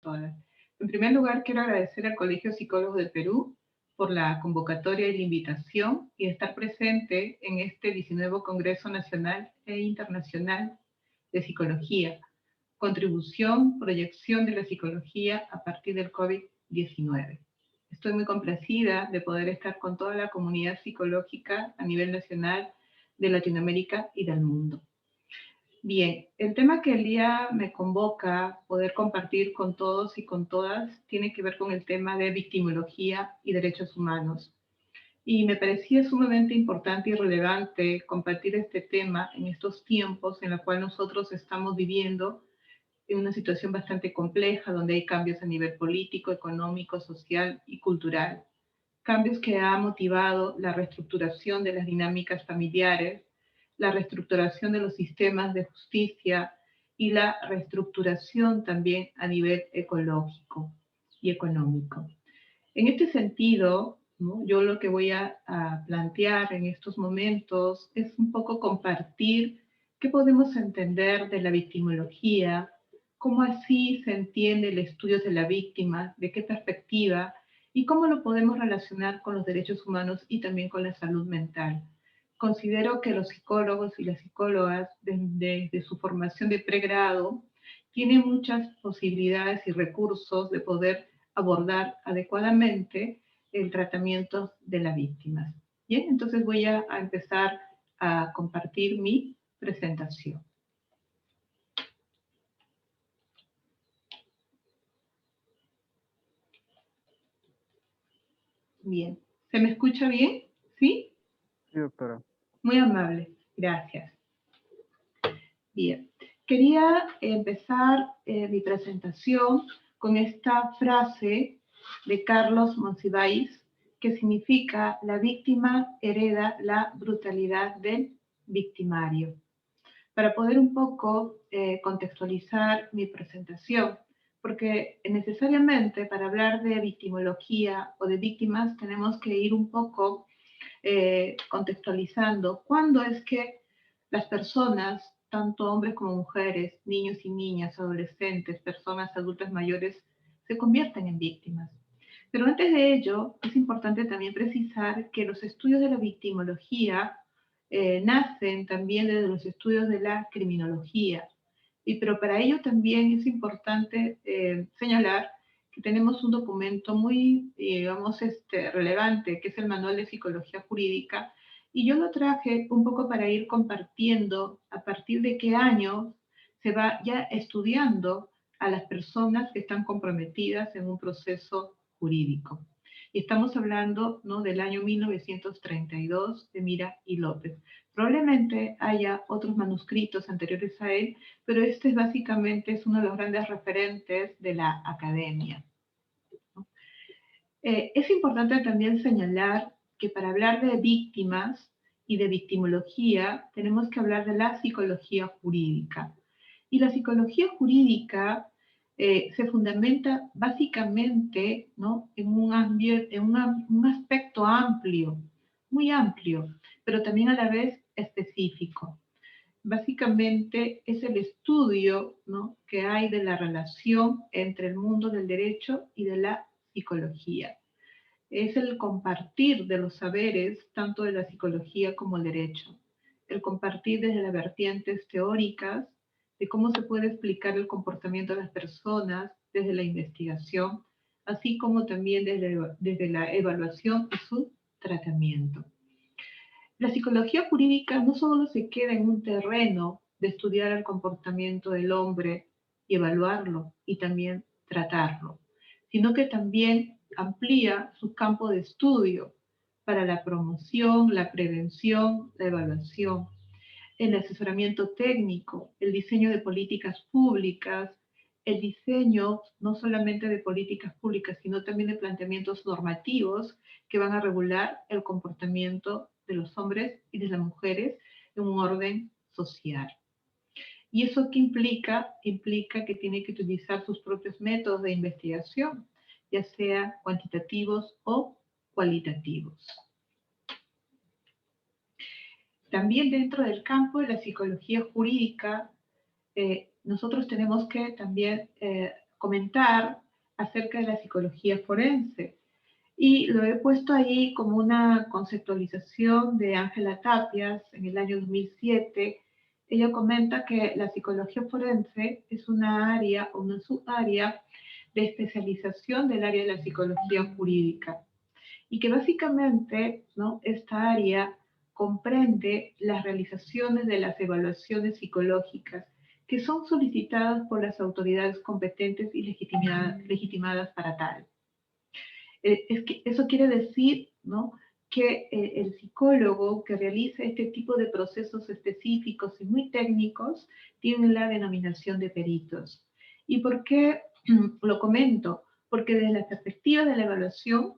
todas. En primer lugar, quiero agradecer al Colegio de Psicólogos del Perú por la convocatoria y la invitación y estar presente en este 19 Congreso Nacional e Internacional de Psicología, contribución, proyección de la psicología a partir del COVID-19. Estoy muy complacida de poder estar con toda la comunidad psicológica a nivel nacional de Latinoamérica y del mundo. Bien, el tema que el día me convoca poder compartir con todos y con todas tiene que ver con el tema de victimología y derechos humanos. Y me parecía sumamente importante y relevante compartir este tema en estos tiempos en los cuales nosotros estamos viviendo en una situación bastante compleja, donde hay cambios a nivel político, económico, social y cultural. Cambios que ha motivado la reestructuración de las dinámicas familiares, la reestructuración de los sistemas de justicia y la reestructuración también a nivel ecológico y económico. En este sentido, ¿no? Yo lo que voy a plantear en estos momentos es un poco compartir qué podemos entender de la victimología, cómo así se entiende el estudio de la víctima, de qué perspectiva, y cómo lo podemos relacionar con los derechos humanos y también con la salud mental. Considero que los psicólogos y las psicólogas, desde su formación de pregrado, tienen muchas posibilidades y recursos de poder abordar adecuadamente el tratamiento de las víctimas. Bien, entonces voy a empezar a compartir mi presentación. Bien, ¿se me escucha bien? ¿Sí? Sí, doctora. Muy amable, gracias. Bien, quería empezar mi presentación con esta frase de Carlos Monsiváis, que significa: la víctima hereda la brutalidad del victimario. Para poder un poco contextualizar mi presentación, porque necesariamente para hablar de victimología o de víctimas tenemos que ir un poco contextualizando cuándo es que las personas, tanto hombres como mujeres, niños y niñas, adolescentes, personas adultas mayores, se convierten en víctimas. Pero antes de ello, es importante también precisar que los estudios de la victimología nacen también desde los estudios de la criminología. Pero para ello también es importante señalar que tenemos un documento muy, digamos, relevante, que es el Manual de Psicología Jurídica, y yo lo traje un poco para ir compartiendo a partir de qué año se va ya estudiando a las personas que están comprometidas en un proceso jurídico. Y estamos hablando, ¿no?, del año 1932 de Mira y López. Probablemente haya otros manuscritos anteriores a él, pero este básicamente es uno de los grandes referentes de la academia. Es importante también señalar que para hablar de víctimas y de victimología tenemos que hablar de la psicología jurídica. Y la psicología jurídica se fundamenta básicamente, ¿no?, en un aspecto amplio, muy amplio, pero también a la vez específico. Básicamente es el estudio, ¿no?, que hay de la relación entre el mundo del derecho y de la psicología. Es el compartir de los saberes tanto de la psicología como el derecho. El compartir desde las vertientes teóricas de cómo se puede explicar el comportamiento de las personas desde la investigación, así como también desde la evaluación y su tratamiento. La psicología jurídica no solo se queda en un terreno de estudiar el comportamiento del hombre y evaluarlo y también tratarlo, sino que también amplía su campo de estudio para la promoción, la prevención, la evaluación, el asesoramiento técnico, el diseño de políticas públicas, el diseño no solamente de políticas públicas, sino también de planteamientos normativos que van a regular el comportamiento de los hombres y de las mujeres en un orden social. ¿Y eso qué implica? Implica que tiene que utilizar sus propios métodos de investigación, ya sea cuantitativos o cualitativos. También dentro del campo de la psicología jurídica, nosotros tenemos que también comentar acerca de la psicología forense. Y lo he puesto ahí como una conceptualización de Ángela Tapias en el año 2007. Ella comenta que la psicología forense es una área o una subárea de especialización del área de la psicología jurídica y que básicamente, ¿no?, esta área comprende las realizaciones de las evaluaciones psicológicas que son solicitadas por las autoridades competentes y legitimadas para tal. Es que eso quiere decir, ¿no?, que el psicólogo que realiza este tipo de procesos específicos y muy técnicos tiene la denominación de peritos. ¿Y por qué lo comento? Porque desde la perspectiva de la evaluación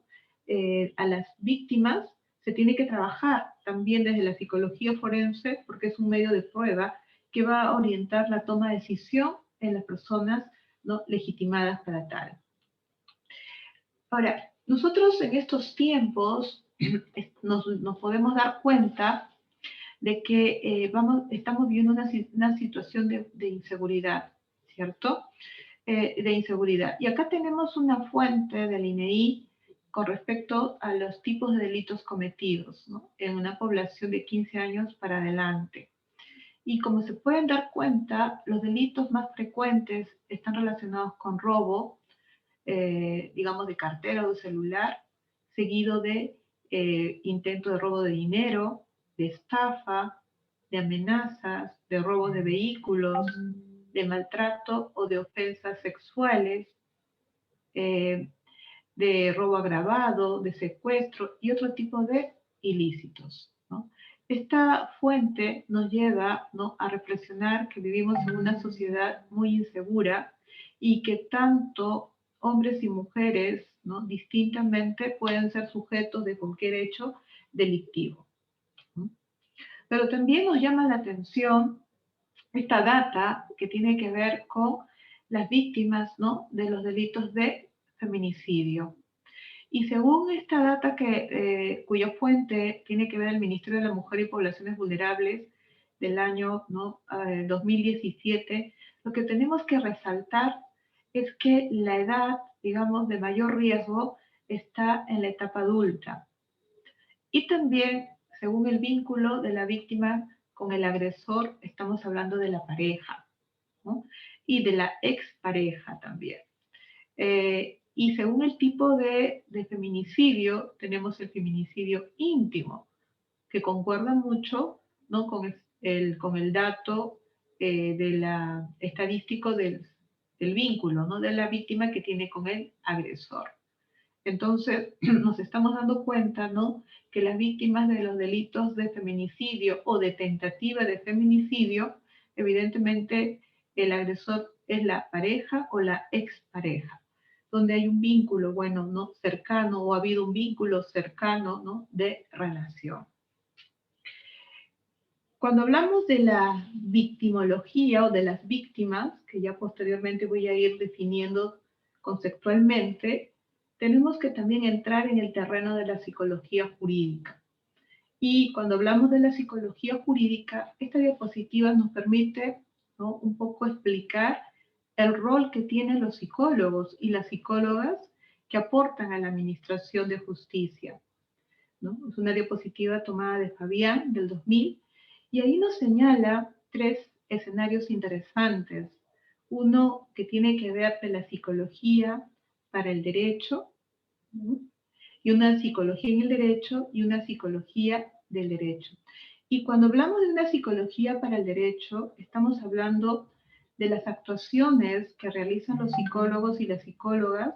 a las víctimas se tiene que trabajar también desde la psicología forense, porque es un medio de prueba que va a orientar la toma de decisión en las personas, ¿no?, legitimadas para tal. Ahora, nosotros en estos tiempos nos podemos dar cuenta de que estamos viviendo una situación de inseguridad, ¿cierto? De inseguridad. Y acá tenemos una fuente del INEI con respecto a los tipos de delitos cometidos, ¿no?, en una población de 15 años para adelante. Y como se pueden dar cuenta, los delitos más frecuentes están relacionados con robo, digamos, de cartera o de celular, seguido de intento de robo de dinero, de estafa, de amenazas, de robo de vehículos, de maltrato o de ofensas sexuales, de robo agravado, de secuestro y otro tipo de ilícitos, ¿no? Esta fuente nos lleva, ¿no?, a reflexionar que vivimos en una sociedad muy insegura y que tanto hombres y mujeres, ¿no?, distintamente pueden ser sujetos de cualquier hecho delictivo, ¿no? Pero también nos llama la atención esta data que tiene que ver con las víctimas, ¿no?, de los delitos de feminicidio. Y según esta data cuya fuente tiene que ver el Ministerio de la Mujer y Poblaciones Vulnerables del año, ¿no?, 2017, lo que tenemos que resaltar es que la edad, digamos, de mayor riesgo está en la etapa adulta. Y también, según el vínculo de la víctima con el agresor, estamos hablando de la pareja, ¿no?, y de la expareja también. Y según el tipo de feminicidio, tenemos el feminicidio íntimo, que concuerda mucho, ¿no?, con el dato estadístico del vínculo, ¿no?, de la víctima que tiene con el agresor. Entonces, nos estamos dando cuenta, ¿no?, que las víctimas de los delitos de feminicidio o de tentativa de feminicidio, evidentemente el agresor es la pareja o la expareja, donde hay un vínculo, bueno, ¿no?, cercano, o ha habido un vínculo cercano, ¿no?, de relación. Cuando hablamos de la victimología o de las víctimas, que ya posteriormente voy a ir definiendo conceptualmente, tenemos que también entrar en el terreno de la psicología jurídica. Y cuando hablamos de la psicología jurídica, esta diapositiva nos permite, ¿no?, un poco explicar el rol que tienen los psicólogos y las psicólogas que aportan a la administración de justicia, ¿no? Es una diapositiva tomada de Fabián del 2000 y ahí nos señala tres escenarios interesantes. Uno que tiene que ver de la psicología para el derecho, ¿no?, y una psicología en el derecho y una psicología del derecho. Y cuando hablamos de una psicología para el derecho, estamos hablando de las actuaciones que realizan los psicólogos y las psicólogas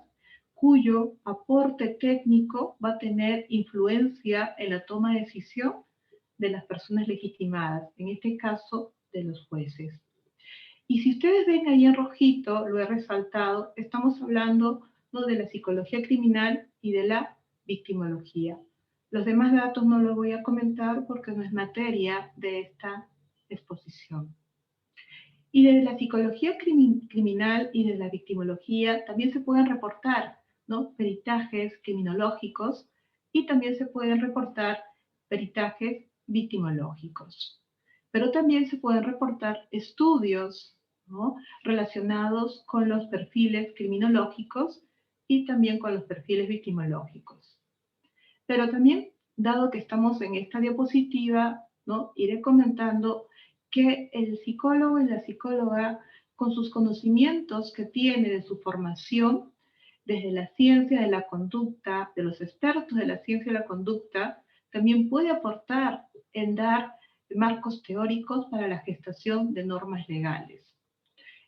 cuyo aporte técnico va a tener influencia en la toma de decisión de las personas legitimadas, en este caso de los jueces. Y si ustedes ven ahí en rojito, lo he resaltado, estamos hablando, ¿no?, de la psicología criminal y de la victimología. Los demás datos no los voy a comentar porque no es materia de esta exposición. Y desde la psicología criminal y de la victimología también se pueden reportar, ¿no?, peritajes criminológicos y también se pueden reportar peritajes victimológicos. Pero también se pueden reportar estudios ¿no?, relacionados con los perfiles criminológicos y también con los perfiles victimológicos. Pero también, dado que estamos en esta diapositiva, ¿no?, iré comentando que el psicólogo y la psicóloga, con sus conocimientos que tiene de su formación, desde la ciencia de la conducta, de los expertos de la ciencia de la conducta, también puede aportar en dar marcos teóricos para la gestación de normas legales.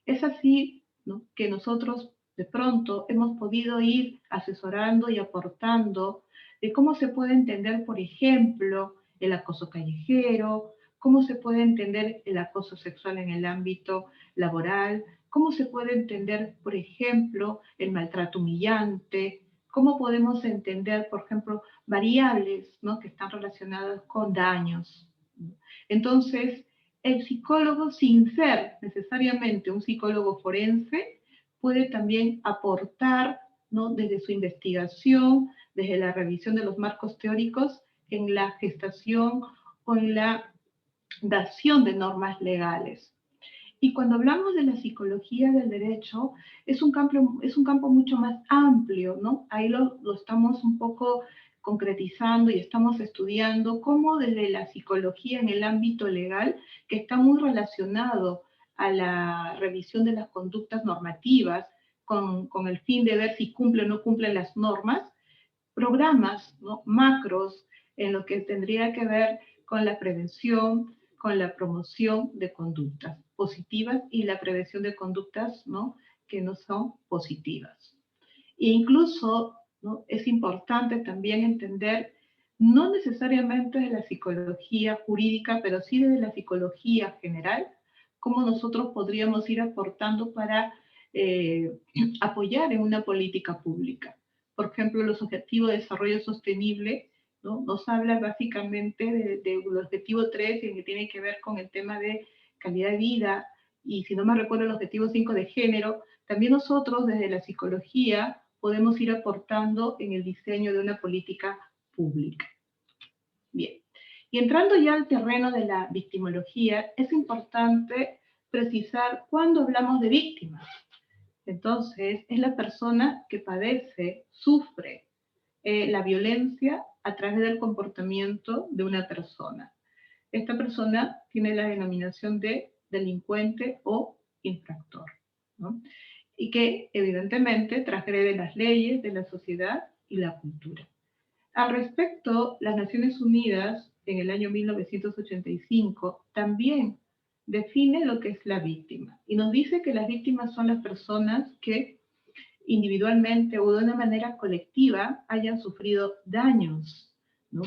Es así, ¿no?, que nosotros de pronto hemos podido ir asesorando y aportando de cómo se puede entender, por ejemplo, el acoso callejero, cómo se puede entender el acoso sexual en el ámbito laboral, cómo se puede entender, por ejemplo, el maltrato humillante, cómo podemos entender, por ejemplo, variables, ¿no?, que están relacionadas con daños. Entonces, el psicólogo, sin ser necesariamente un psicólogo forense, puede también aportar, ¿no?, desde su investigación, desde la revisión de los marcos teóricos, en la gestación o en la dación de normas legales. Y cuando hablamos de la psicología del derecho, es un campo mucho más amplio, ¿no? Ahí lo estamos un poco concretizando y estamos estudiando cómo desde la psicología en el ámbito legal, que está muy relacionado a la revisión de las conductas normativas, con el fin de ver si cumplen o no cumplen las normas, programas, ¿no?, macros, en lo que tendría que ver con la prevención, con la promoción de conductas positivas y la prevención de conductas, ¿no?, que no son positivas. E incluso, ¿no?, es importante también entender, no necesariamente de la psicología jurídica, pero sí desde la psicología general, cómo nosotros podríamos ir aportando para apoyar en una política pública. Por ejemplo, los Objetivos de Desarrollo Sostenible, ¿no?, nos habla básicamente del objetivo 3, que tiene que ver con el tema de calidad de vida, y si no me recuerdo el objetivo 5 de género. También nosotros desde la psicología podemos ir aportando en el diseño de una política pública. Bien, y entrando ya al terreno de la victimología, es importante precisar cuándo hablamos de víctimas. Entonces, es la persona que padece, sufre la violencia a través del comportamiento de una persona. Esta persona tiene la denominación de delincuente o infractor, ¿no?, y que evidentemente transgrede las leyes de la sociedad y la cultura. Al respecto, las Naciones Unidas, en el año 1985, también define lo que es la víctima y nos dice que las víctimas son las personas que individualmente o de una manera colectiva hayan sufrido daños, ¿no?,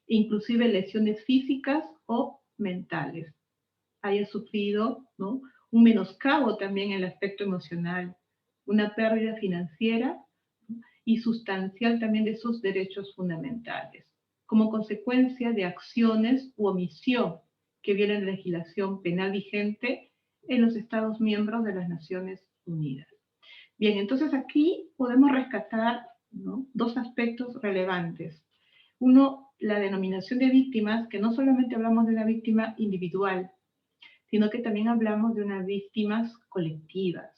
inclusive lesiones físicas o mentales, haya sufrido, ¿no?, un menoscabo también en el aspecto emocional, una pérdida financiera, ¿no?, y sustancial también de sus derechos fundamentales, como consecuencia de acciones u omisión que violen la legislación penal vigente en los Estados miembros de las Naciones Unidas. Bien, entonces aquí podemos rescatar, ¿no?, dos aspectos relevantes. Uno, la denominación de víctimas, que no solamente hablamos de una víctima individual, sino que también hablamos de unas víctimas colectivas.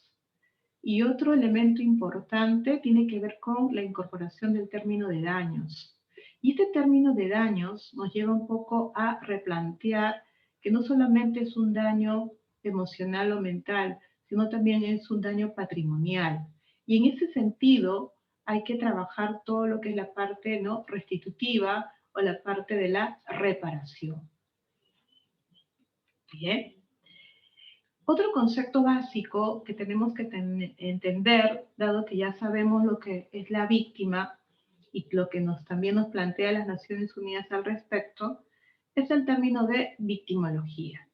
Y otro elemento importante tiene que ver con la incorporación del término de daños. Y este término de daños nos lleva un poco a replantear que no solamente es un daño emocional o mental, sino también es un daño patrimonial. Y en ese sentido hay que trabajar todo lo que es la parte, ¿no?, restitutiva o la parte de la reparación. Bien. Otro concepto básico que tenemos que entender, dado que ya sabemos lo que es la víctima y lo que también nos plantea las Naciones Unidas al respecto, es el término de victimología.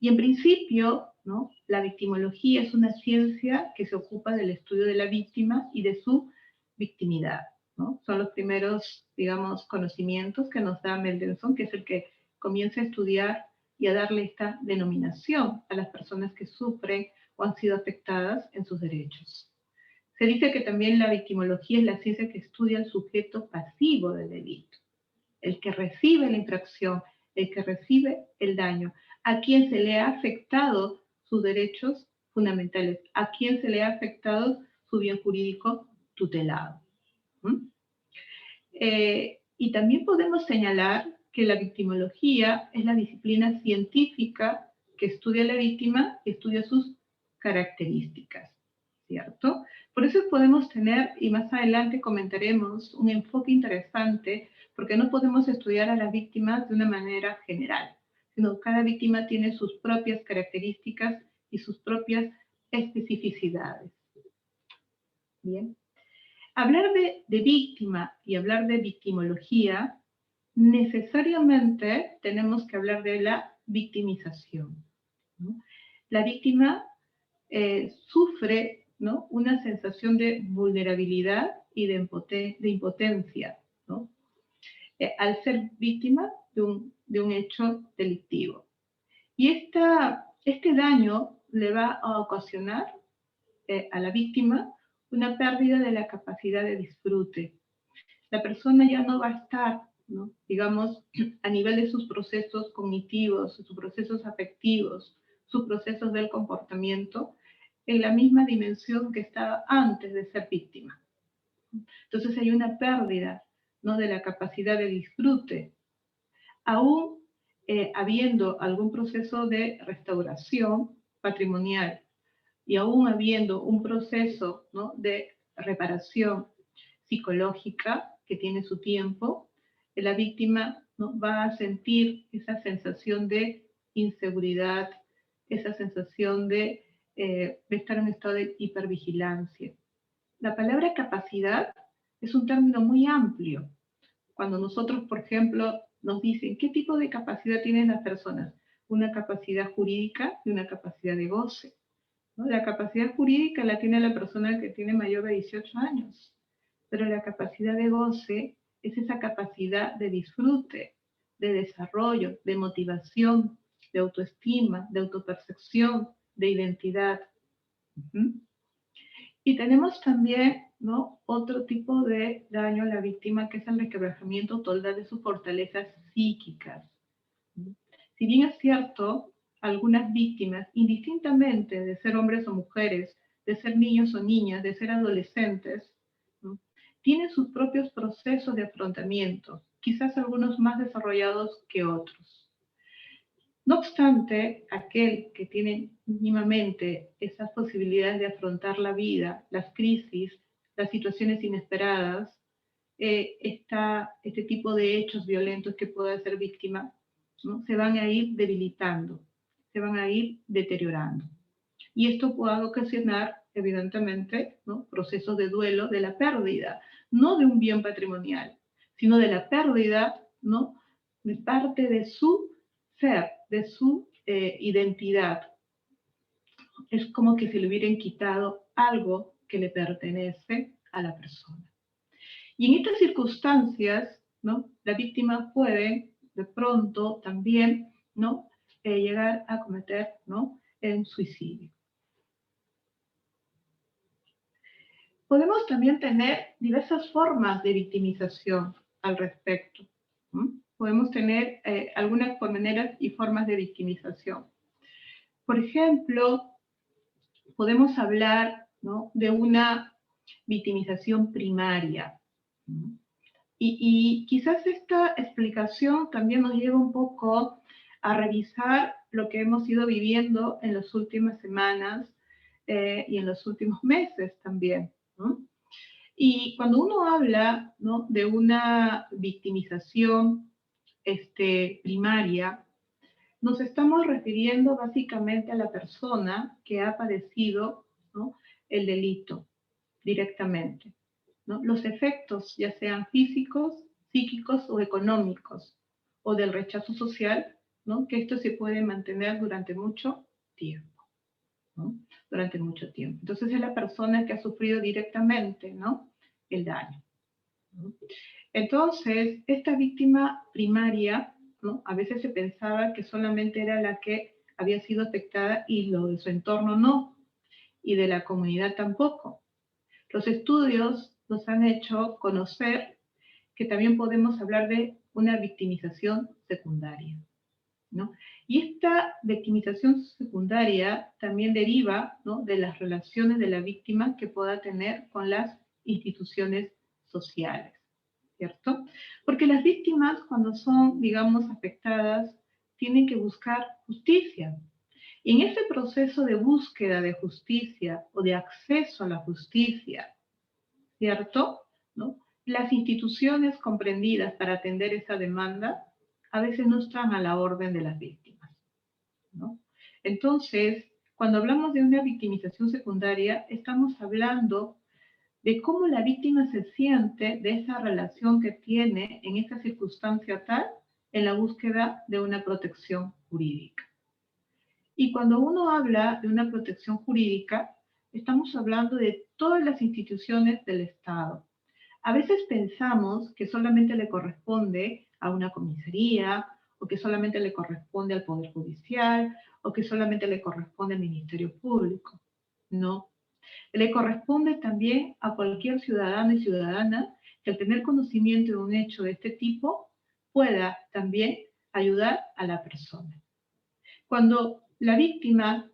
Y en principio, ¿no?, la victimología es una ciencia que se ocupa del estudio de la víctima y de su victimidad, ¿no? Son los primeros, digamos, conocimientos que nos da Mendelssohn, que es el que comienza a estudiar y a darle esta denominación a las personas que sufren o han sido afectadas en sus derechos. Se dice que también la victimología es la ciencia que estudia el sujeto pasivo del delito, el que recibe la infracción, el que recibe el daño, a quien se le ha afectado sus derechos fundamentales. ¿A quién se le ha afectado su bien jurídico tutelado? ¿Mm? Y también podemos señalar que la victimología es la disciplina científica que estudia a la víctima y estudia sus características, ¿cierto? Por eso podemos tener, y más adelante comentaremos, un enfoque interesante, porque no podemos estudiar a las víctimas de una manera general, sino cada víctima tiene sus propias características y sus propias especificidades. Bien. Hablar de víctima y hablar de victimología, necesariamente tenemos que hablar de la victimización, ¿no? La víctima sufre, ¿no?, una sensación de vulnerabilidad y de impotencia, ¿no?, al ser víctima de un hecho delictivo. Y este daño le va a ocasionar a la víctima una pérdida de la capacidad de disfrute. La persona ya no va a estar, ¿no?, digamos, a nivel de sus procesos cognitivos, sus procesos afectivos, sus procesos del comportamiento, en la misma dimensión que estaba antes de ser víctima. Entonces hay una pérdida, ¿no?, de la capacidad de disfrute, aún habiendo algún proceso de restauración patrimonial y aún habiendo un proceso, ¿no?, de reparación psicológica que tiene su tiempo, la víctima, ¿no?, va a sentir esa sensación de inseguridad, esa sensación de estar en un estado de hipervigilancia. La palabra capacidad es un término muy amplio. Cuando nosotros, por ejemplo, nos dicen qué tipo de capacidad tienen las personas, una capacidad jurídica y una capacidad de goce, ¿no? La capacidad jurídica la tiene la persona que tiene mayor de 18 años, pero la capacidad de goce es esa capacidad de disfrute, de desarrollo, de motivación, de autoestima, de autopercepción, de identidad. Y tenemos también, ¿no?, otro tipo de daño a la víctima, que es el requebrajamiento total de sus fortalezas psíquicas. Si bien es cierto, algunas víctimas, indistintamente de ser hombres o mujeres, de ser niños o niñas, de ser adolescentes, ¿no?, tienen sus propios procesos de afrontamiento, quizás algunos más desarrollados que otros. No obstante, aquel que tiene mínimamente esas posibilidades de afrontar la vida, las crisis, las situaciones inesperadas, este tipo de hechos violentos que pueda ser víctima, ¿no?, se van a ir debilitando, se van a ir deteriorando. Y esto puede ocasionar, evidentemente, ¿no?, procesos de duelo de la pérdida, no de un bien patrimonial, sino de la pérdida, ¿no?, de parte de su ser, de su identidad. Es como que se le hubieran quitado algo que le pertenece a la persona. Y en estas circunstancias, ¿no?, la víctima puede de pronto también, ¿no?, llegar a cometer, ¿no?, un suicidio. Podemos también tener diversas formas de victimización al respecto. Podemos tener algunas maneras y formas de victimización. Por ejemplo, podemos hablar, ¿no?, de una victimización primaria. Y quizás esta explicación también nos lleva un poco a revisar lo que hemos ido viviendo en las últimas semanas y en los últimos meses también, ¿no? Y cuando uno habla, ¿no?, de una victimización primaria, nos estamos refiriendo básicamente a la persona que ha padecido, ¿no?, el delito directamente, ¿no? Los efectos, ya sean físicos, psíquicos o económicos, o del rechazo social, ¿no?, que esto se puede mantener durante mucho tiempo, ¿no?, durante mucho tiempo. Entonces es la persona que ha sufrido directamente, ¿no?, el daño, ¿no? Entonces, esta víctima primaria, ¿no?, a veces se pensaba que solamente era la que había sido afectada y lo de su entorno no, y de la comunidad tampoco. Los estudios nos han hecho conocer que también podemos hablar de una victimización secundaria. ¿no? Y esta victimización secundaria también deriva, ¿no?, de las relaciones de la víctima que pueda tener con las instituciones sociales, ¿cierto? Porque las víctimas, cuando son, digamos, afectadas, tienen que buscar justicia. Y en ese proceso de búsqueda de justicia o de acceso a la justicia, ¿cierto?, ¿no?, las instituciones comprendidas para atender esa demanda a veces no están a la orden de las víctimas, ¿no? Entonces, cuando hablamos de una victimización secundaria, estamos hablando de cómo la víctima se siente de esa relación que tiene en esa circunstancia tal en la búsqueda de una protección jurídica. Y cuando uno habla de una protección jurídica, estamos hablando de todas las instituciones del Estado. A veces pensamos que solamente le corresponde a una comisaría, o que solamente le corresponde al Poder Judicial, o que solamente le corresponde al Ministerio Público. No. Le corresponde también a cualquier ciudadano y ciudadana que al tener conocimiento de un hecho de este tipo pueda también ayudar a la persona. Cuando la víctima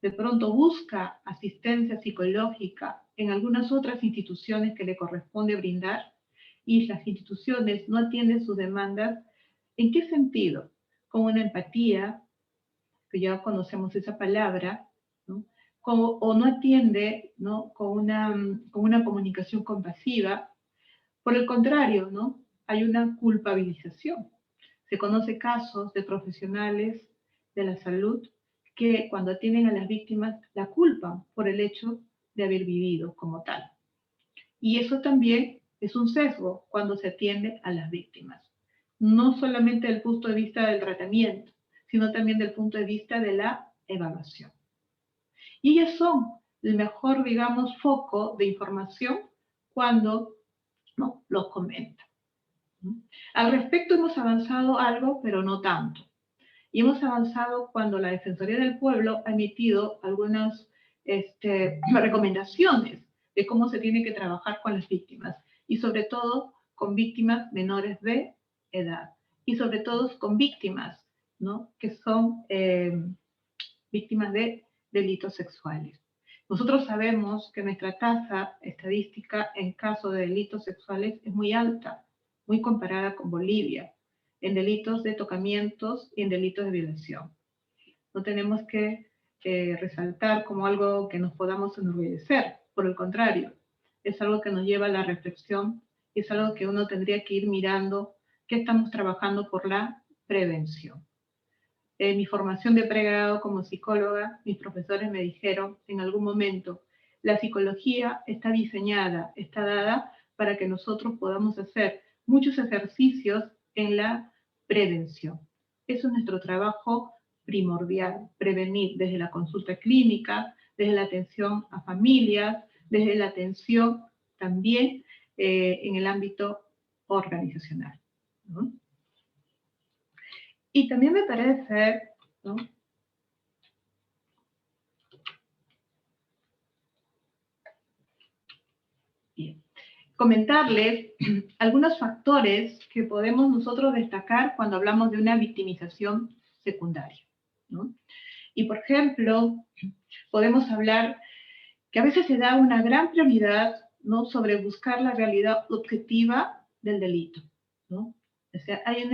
de pronto busca asistencia psicológica en algunas otras instituciones que le corresponde brindar y las instituciones no atienden sus demandas, ¿en qué sentido? Con una empatía, que ya conocemos esa palabra, ¿no?, o no atiende, ¿no?, con una comunicación compasiva. Por el contrario, ¿no?, hay una culpabilización. Se conoce casos de profesionales de la salud que cuando atienden a las víctimas la culpan por el hecho de haber vivido como tal. Y eso también es un sesgo cuando se atiende a las víctimas. No solamente desde el punto de vista del tratamiento, sino también desde el punto de vista de la evaluación. Y ellas son el mejor, digamos, foco de información cuando no los comentan. Al respecto hemos avanzado algo, pero no tanto. Y hemos avanzado cuando la Defensoría del Pueblo ha emitido algunas recomendaciones de cómo se tiene que trabajar con las víctimas, y sobre todo con víctimas menores de edad, y sobre todo con víctimas, ¿no?, que son víctimas de delitos sexuales. Nosotros sabemos que nuestra tasa estadística en caso de delitos sexuales es muy alta, muy comparada con Bolivia, en delitos de tocamientos y en delitos de violación. No tenemos que resaltar como algo que nos podamos enorgullecer, por el contrario, es algo que nos lleva a la reflexión, y es algo que uno tendría que ir mirando que estamos trabajando por la prevención. En mi formación de pregrado como psicóloga, mis profesores me dijeron en algún momento, la psicología está diseñada, está dada para que nosotros podamos hacer muchos ejercicios en la prevención. Eso es nuestro trabajo primordial, prevenir desde la consulta clínica, desde la atención a familias, desde la atención también en el ámbito organizacional, ¿no? Y también me parece, ¿no?, bien, comentarles algunos factores que podemos nosotros destacar cuando hablamos de una victimización secundaria, ¿no? Y por ejemplo, podemos hablar que a veces se da una gran prioridad, ¿no?, sobre buscar la realidad objetiva del delito, ¿no? O sea, hay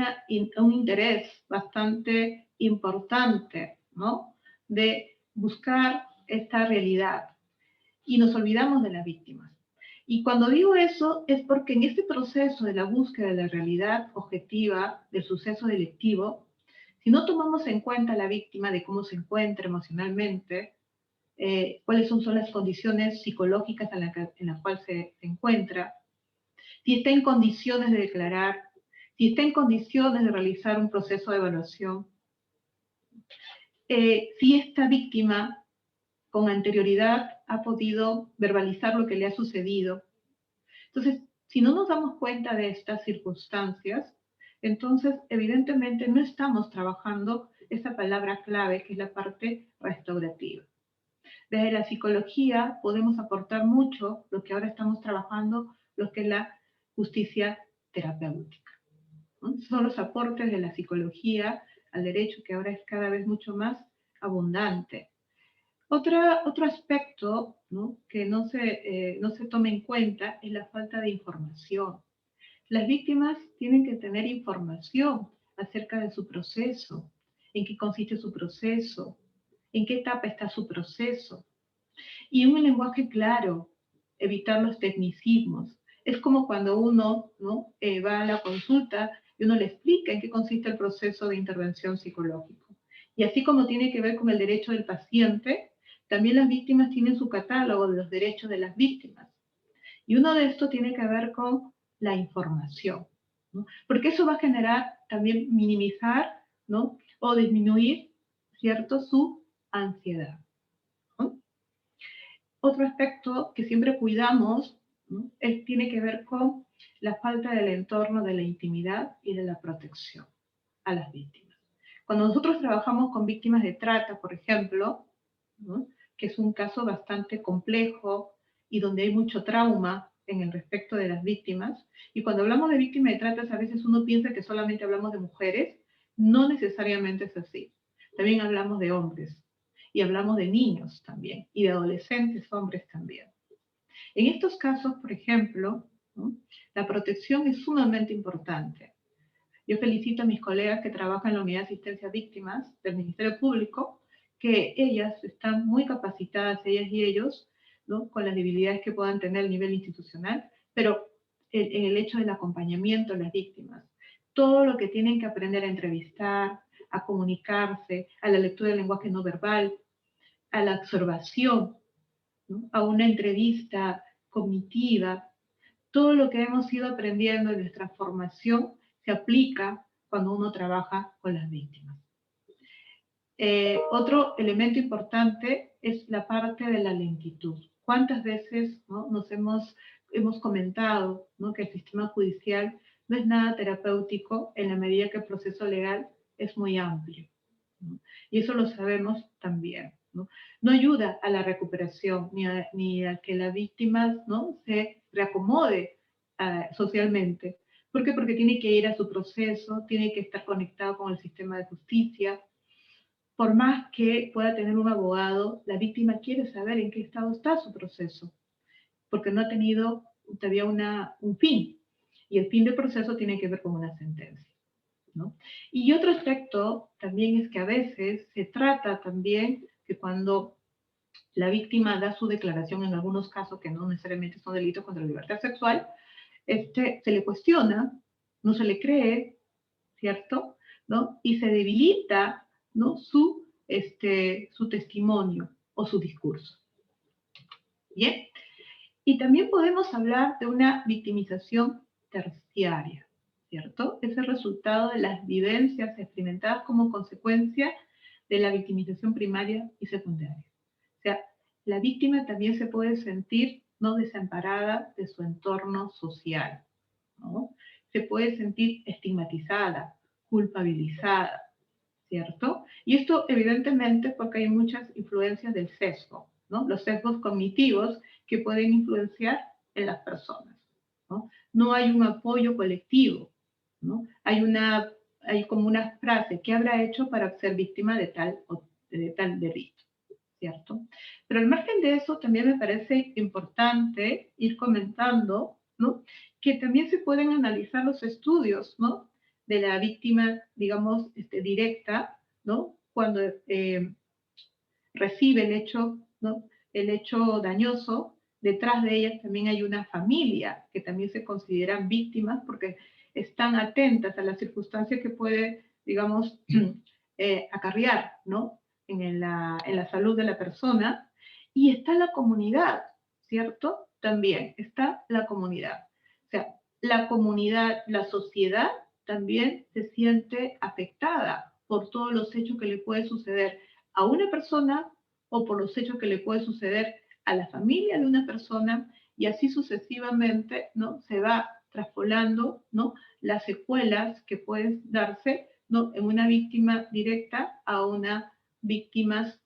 un interés bastante importante, ¿no?, de buscar esta realidad, y nos olvidamos de las víctimas. Y cuando digo eso es porque en este proceso de la búsqueda de la realidad objetiva del suceso delictivo, si no tomamos en cuenta a la víctima de cómo se encuentra emocionalmente, cuáles son las condiciones psicológicas en la cual se encuentra, si está en condiciones de declarar, si está en condiciones de realizar un proceso de evaluación, si esta víctima con anterioridad ha podido verbalizar lo que le ha sucedido. Entonces, si no nos damos cuenta de estas circunstancias, entonces evidentemente no estamos trabajando esa palabra clave que es la parte restaurativa. Desde la psicología podemos aportar mucho lo que ahora estamos trabajando, lo que es la justicia terapéutica, ¿no? Son los aportes de la psicología al derecho, que ahora es cada vez mucho más abundante. Otro aspecto, ¿no?, que no se toma en cuenta es la falta de información. Las víctimas tienen que tener información acerca de su proceso, en qué consiste su proceso, en qué etapa está su proceso. Y un lenguaje claro, evitar los tecnicismos. Es como cuando uno, ¿no?, va a la consulta y uno le explica en qué consiste el proceso de intervención psicológico. Y así como tiene que ver con el derecho del paciente, también las víctimas tienen su catálogo de los derechos de las víctimas. Y uno de estos tiene que ver con la información, ¿no? Porque eso va a generar también minimizar, ¿no?, o disminuir, ¿cierto?, su ansiedad, ¿no? Otro aspecto que siempre cuidamos, ¿no?, tiene que ver con la falta del entorno de la intimidad y de la protección a las víctimas. Cuando nosotros trabajamos con víctimas de trata, por ejemplo, ¿no?, que es un caso bastante complejo y donde hay mucho trauma en el respecto de las víctimas, y cuando hablamos de víctimas de trata, a veces uno piensa que solamente hablamos de mujeres, no necesariamente es así. También hablamos de hombres, y hablamos de niños también, y de adolescentes hombres también. En estos casos, por ejemplo, ¿no?, la protección es sumamente importante. Yo felicito a mis colegas que trabajan en la Unidad de Asistencia a Víctimas del Ministerio Público, que ellas están muy capacitadas, ellas y ellos, ¿no?, con las debilidades que puedan tener a nivel institucional, pero en el hecho del acompañamiento a las víctimas. Todo lo que tienen que aprender a entrevistar, a comunicarse, a la lectura del lenguaje no verbal, a la observación, ¿no?, a una entrevista cognitiva. Todo lo que hemos ido aprendiendo en nuestra formación se aplica cuando uno trabaja con las víctimas. Otro elemento importante es la parte de la lentitud. ¿Cuántas veces, ¿no?, nos hemos comentado, ¿no?, que el sistema judicial no es nada terapéutico en la medida que el proceso legal es muy amplio, ¿no? Y eso lo sabemos también, ¿no? No ayuda a la recuperación ni a que la víctima, ¿no?, se reacomode socialmente. ¿Por qué? Porque tiene que ir a su proceso, tiene que estar conectado con el sistema de justicia. Por más que pueda tener un abogado, la víctima quiere saber en qué estado está su proceso, porque no ha tenido todavía un fin. Y el fin del proceso tiene que ver con una sentencia, ¿no? Y otro aspecto también es que a veces se trata también que cuando la víctima da su declaración, en algunos casos que no necesariamente son delitos contra la libertad sexual, se le cuestiona, no se le cree, ¿cierto?, ¿no? Y se debilita, ¿no?, su testimonio o su discurso. ¿Bien? Y también podemos hablar de una victimización terciaria, ¿cierto? Es el resultado de las vivencias experimentadas como consecuencia de la victimización primaria y secundaria. O sea, la víctima también se puede sentir no desamparada de su entorno social, ¿no? Se puede sentir estigmatizada, culpabilizada, ¿cierto? Y esto evidentemente porque hay muchas influencias del sesgo, ¿no? Los sesgos cognitivos que pueden influenciar en las personas, ¿no? No hay un apoyo colectivo, ¿no? Hay como una frase, ¿qué habrá hecho para ser víctima de tal delito? ¿Cierto? Pero al margen de eso, también me parece importante ir comentando, ¿no?, que también se pueden analizar los estudios, ¿no?, de la víctima, digamos, directa, ¿no?, cuando recibe el hecho, ¿no?, el hecho dañoso. Detrás de ellas también hay una familia que también se consideran víctimas porque están atentas a las circunstancias que puede, digamos, acarrear, ¿no?, en la salud de la persona. Y está la comunidad, ¿cierto? También está la comunidad. O sea, la comunidad, la sociedad también se siente afectada por todos los hechos que le puede suceder a una persona o por los hechos que le puede suceder a la familia de una persona, y así sucesivamente, ¿no?, se va traspolando, ¿no?, las secuelas que pueden darse, ¿no?, en una víctima directa a una víctimas,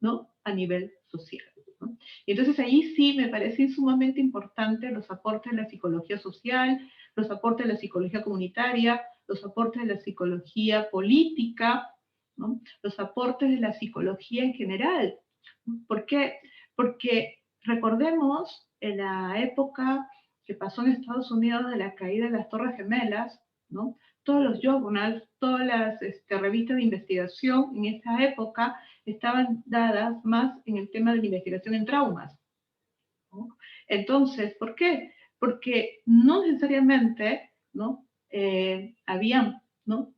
¿no?, a nivel social, ¿no? Y entonces ahí sí me parece sumamente importante los aportes de la psicología social, los aportes de la psicología comunitaria, los aportes de la psicología política, ¿no? Los aportes de la psicología en general. ¿Por qué? Porque recordemos en la época que pasó en Estados Unidos de la caída de las Torres Gemelas, ¿no? Todos los journals, todas las revistas de investigación en esa época estaban dadas más en el tema de la investigación en traumas, ¿no? Entonces, ¿por qué? Porque no necesariamente, ¿no? Habían, ¿no?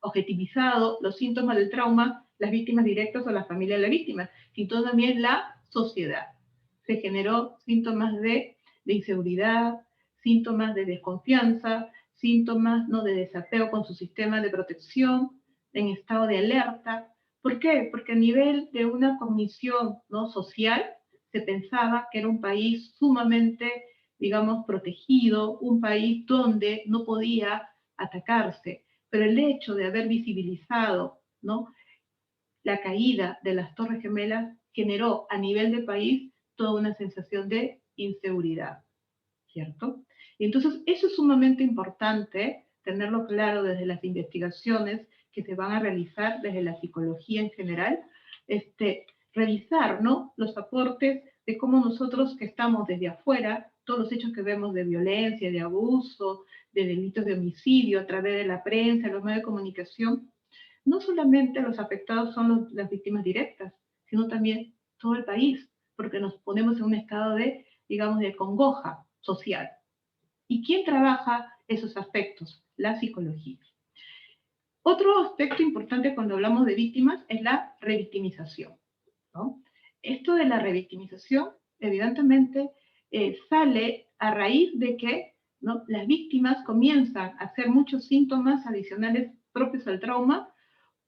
Objetivizado los síntomas del trauma las víctimas directas o la familia de la víctima, sino también la sociedad. Se generó síntomas de inseguridad, síntomas de desconfianza, síntomas, ¿no? de desapego con su sistema de protección, en estado de alerta. ¿Por qué? Porque a nivel de una cognición, ¿no? social, se pensaba que era un país sumamente, digamos, protegido, un país donde no podía atacarse. Pero el hecho de haber visibilizado, ¿no? la caída de las Torres Gemelas generó a nivel de país toda una sensación de inseguridad, ¿cierto? Y entonces eso es sumamente importante tenerlo claro desde las investigaciones que se van a realizar desde la psicología en general, revisar, ¿no? los aportes de cómo nosotros que estamos desde afuera, todos los hechos que vemos de violencia, de abuso, de delitos de homicidio a través de la prensa, los medios de comunicación, no solamente los afectados son las víctimas directas, sino también todo el país, porque nos ponemos en un estado de, digamos, de congoja social. ¿Y quién trabaja esos aspectos? La psicología. Otro aspecto importante cuando hablamos de víctimas es la revictimización, ¿no? Esto de la revictimización, evidentemente, sale a raíz de que, ¿no? las víctimas comienzan a hacer muchos síntomas adicionales propios al trauma,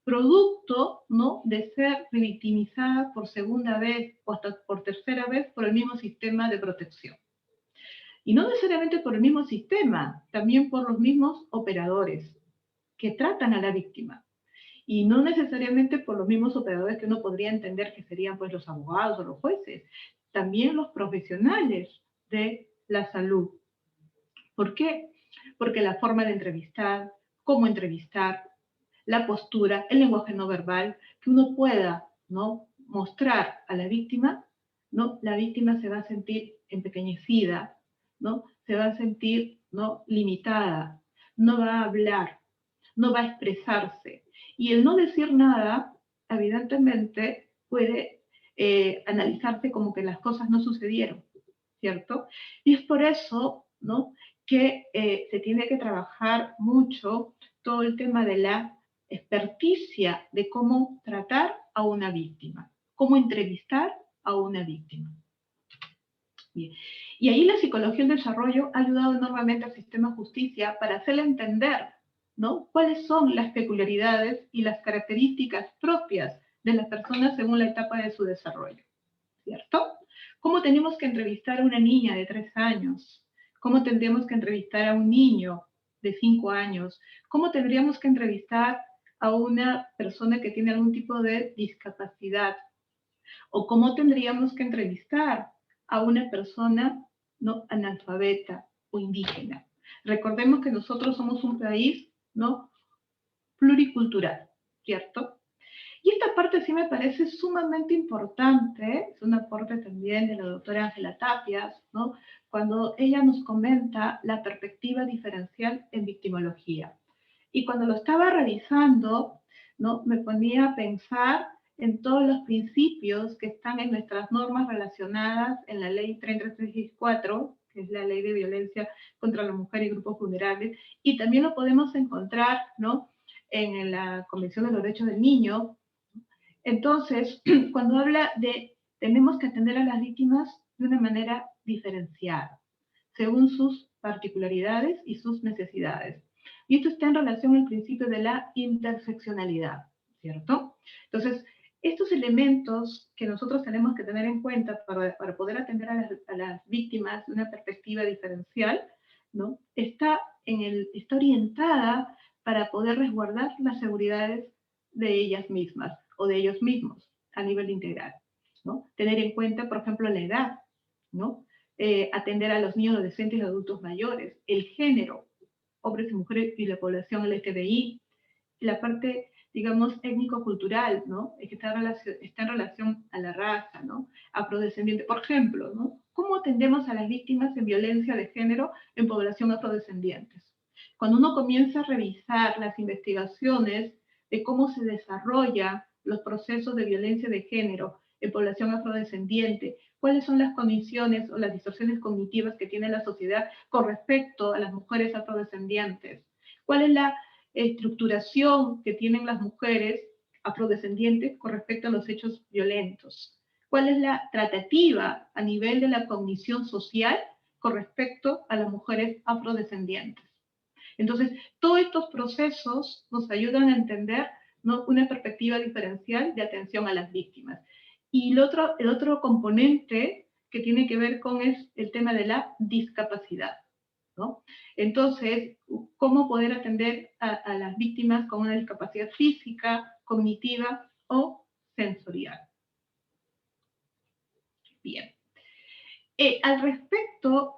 producto, ¿no? de ser revictimizada por segunda vez o hasta por tercera vez por el mismo sistema de protección. Y no necesariamente por el mismo sistema, también por los mismos operadores que tratan a la víctima. Y no necesariamente por los mismos operadores que uno podría entender que serían pues los abogados o los jueces, también los profesionales de la salud. ¿Por qué? Porque la forma de entrevistar, cómo entrevistar, la postura, el lenguaje no verbal, que uno pueda, ¿no? mostrar a la víctima, ¿no? la víctima se va a sentir empequeñecida, ¿no? se va a sentir, ¿no? limitada, no va a hablar, no va a expresarse. Y el no decir nada, evidentemente, puede analizarse como que las cosas no sucedieron, ¿cierto? Y es por eso, ¿no? que se tiene que trabajar mucho todo el tema de la experticia de cómo tratar a una víctima, cómo entrevistar a una víctima. Bien. Y ahí la psicología del desarrollo ha ayudado enormemente al sistema de justicia para hacerle entender, ¿no? cuáles son las peculiaridades y las características propias de las personas según la etapa de su desarrollo, ¿cierto? ¿Cómo tenemos que entrevistar a una niña de 3 años? ¿Cómo tendríamos que entrevistar a un niño de 5 años? ¿Cómo tendríamos que entrevistar a una persona que tiene algún tipo de discapacidad? ¿O cómo tendríamos que entrevistar a una persona no analfabeta o indígena? Recordemos que nosotros somos un país no pluricultural, ¿cierto? Y esta parte sí me parece sumamente importante, es un aporte también de la doctora Ángela Tapias, ¿no? cuando ella nos comenta la perspectiva diferencial en victimología. Y cuando lo estaba revisando, ¿no? me ponía a pensar en todos los principios que están en nuestras normas relacionadas en la ley 3364, que es la ley de violencia contra la mujer y grupos vulnerables, y también lo podemos encontrar, ¿no? en la Convención de los Derechos del Niño. Entonces, cuando habla de tenemos que atender a las víctimas de una manera diferenciada, según sus particularidades y sus necesidades. Y esto está en relación al principio de la interseccionalidad, ¿cierto? Entonces, estos elementos que nosotros tenemos que tener en cuenta para poder atender a las víctimas de una perspectiva diferencial, ¿no? está orientada para poder resguardar las seguridades de ellas mismas o de ellos mismos a nivel integral, ¿no? Tener en cuenta, por ejemplo, la edad, ¿no? Atender a los niños, adolescentes y adultos mayores, el género, hombres y mujeres y la población LGTBI, la parte, digamos, étnico-cultural, ¿no? Que está en relación a la raza, ¿no? Afrodescendiente, por ejemplo, ¿no? ¿Cómo atendemos a las víctimas de violencia de género en población afrodescendientes? Cuando uno comienza a revisar las investigaciones de cómo se desarrollan los procesos de violencia de género en población afrodescendiente, cuáles son las condiciones o las distorsiones cognitivas que tiene la sociedad con respecto a las mujeres afrodescendientes, cuál es la estructuración que tienen las mujeres afrodescendientes con respecto a los hechos violentos, cuál es la tratativa a nivel de la cognición social con respecto a las mujeres afrodescendientes. Entonces, todos estos procesos nos ayudan a entender, ¿no?, una perspectiva diferencial de atención a las víctimas. Y el otro componente que tiene que ver con es el tema de la discapacidad, ¿no? Entonces, ¿cómo poder atender a las víctimas con una discapacidad física, cognitiva o sensorial? Bien. Al respecto,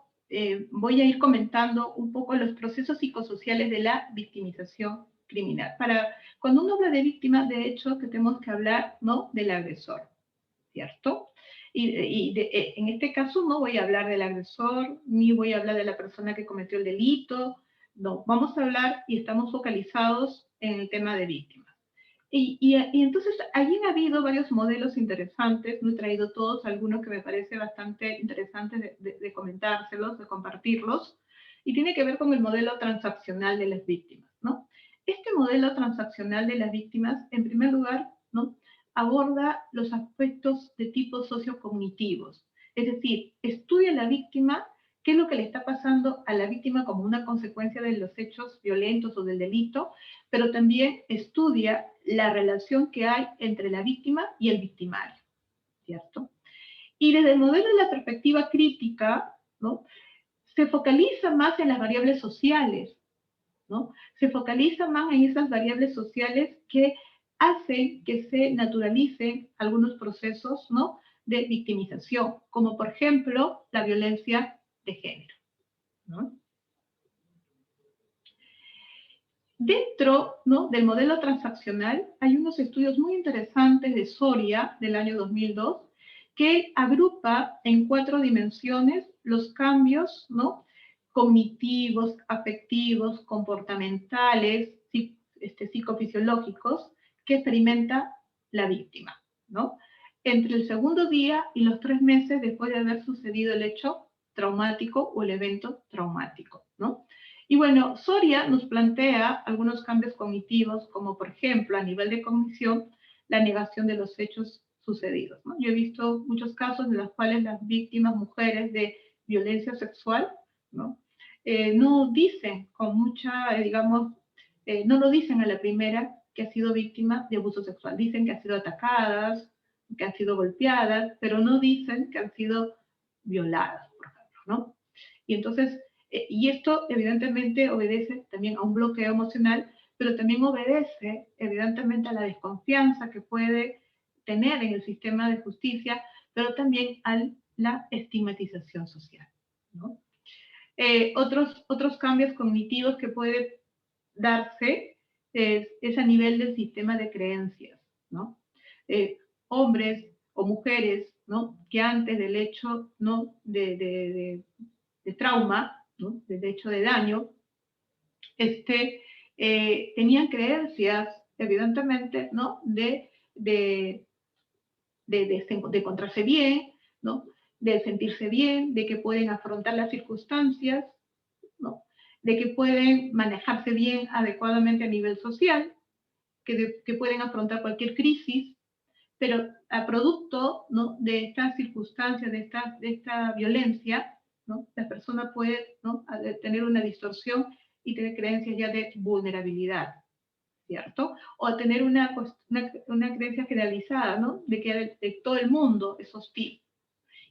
voy a ir comentando un poco los procesos psicosociales de la victimización criminal. Cuando uno habla de víctimas, de hecho, que tenemos que hablar, ¿no?, del agresor, ¿cierto? En este caso no voy a hablar del agresor, ni voy a hablar de la persona que cometió el delito, no, vamos a hablar y estamos focalizados en el tema de víctimas. Y entonces allí ha habido varios modelos interesantes, no he traído todos, algunos que me parece bastante interesantes de comentárselos, de compartirlos, y tiene que ver con el modelo transaccional de las víctimas, ¿no? Este modelo transaccional de las víctimas, en primer lugar, ¿no?, aborda los aspectos de tipo sociocognitivos, es decir, estudia a la víctima, qué es lo que le está pasando a la víctima como una consecuencia de los hechos violentos o del delito, pero también estudia la relación que hay entre la víctima y el victimario, ¿cierto? Y desde el modelo de la perspectiva crítica, ¿no?, se focaliza más en las variables sociales, ¿no? Se focaliza más en esas variables sociales que hacen que se naturalicen algunos procesos, ¿no?, de victimización, como por ejemplo la violencia de género, ¿no? Dentro, ¿no?, del modelo transaccional hay unos estudios muy interesantes de Soria del año 2002 que agrupa en 4 dimensiones los cambios, ¿no?, cognitivos, afectivos, comportamentales, psicofisiológicos que experimenta la víctima, ¿no?, entre el segundo día y los 3 meses después de haber sucedido el hecho traumático o el evento traumático, ¿no? Y bueno, Soria nos plantea algunos cambios cognitivos, como por ejemplo, a nivel de cognición, la negación de los hechos sucedidos, ¿no? Yo he visto muchos casos en los cuales las víctimas, mujeres de violencia sexual, ¿no?, no dicen con mucha, digamos, no lo dicen a la primera que ha sido víctima de abuso sexual. Dicen que han sido atacadas, que han sido golpeadas, pero no dicen que han sido violadas, por ejemplo, ¿no? Y entonces, y esto evidentemente obedece también a un bloqueo emocional, pero también obedece evidentemente a la desconfianza que puede tener en el sistema de justicia, pero también a la estigmatización social, ¿no? Otros cambios cognitivos que pueden darse es a nivel del sistema de creencias, ¿no? Hombres o mujeres, ¿no?, que antes del hecho, ¿no?, de trauma, ¿no?, del hecho de daño, tenían creencias, evidentemente, ¿no?, de encontrarse bien, ¿no?, de sentirse bien, de que pueden afrontar las circunstancias, ¿no?, de que pueden manejarse bien adecuadamente a nivel social, que pueden afrontar cualquier crisis, pero a producto, ¿no?, de estas circunstancias, de esta violencia, ¿no?, la persona puede, ¿no?, tener una distorsión y tener creencias ya de vulnerabilidad, ¿cierto? O a tener una creencia generalizada, ¿no?, de que todo el mundo es hostil.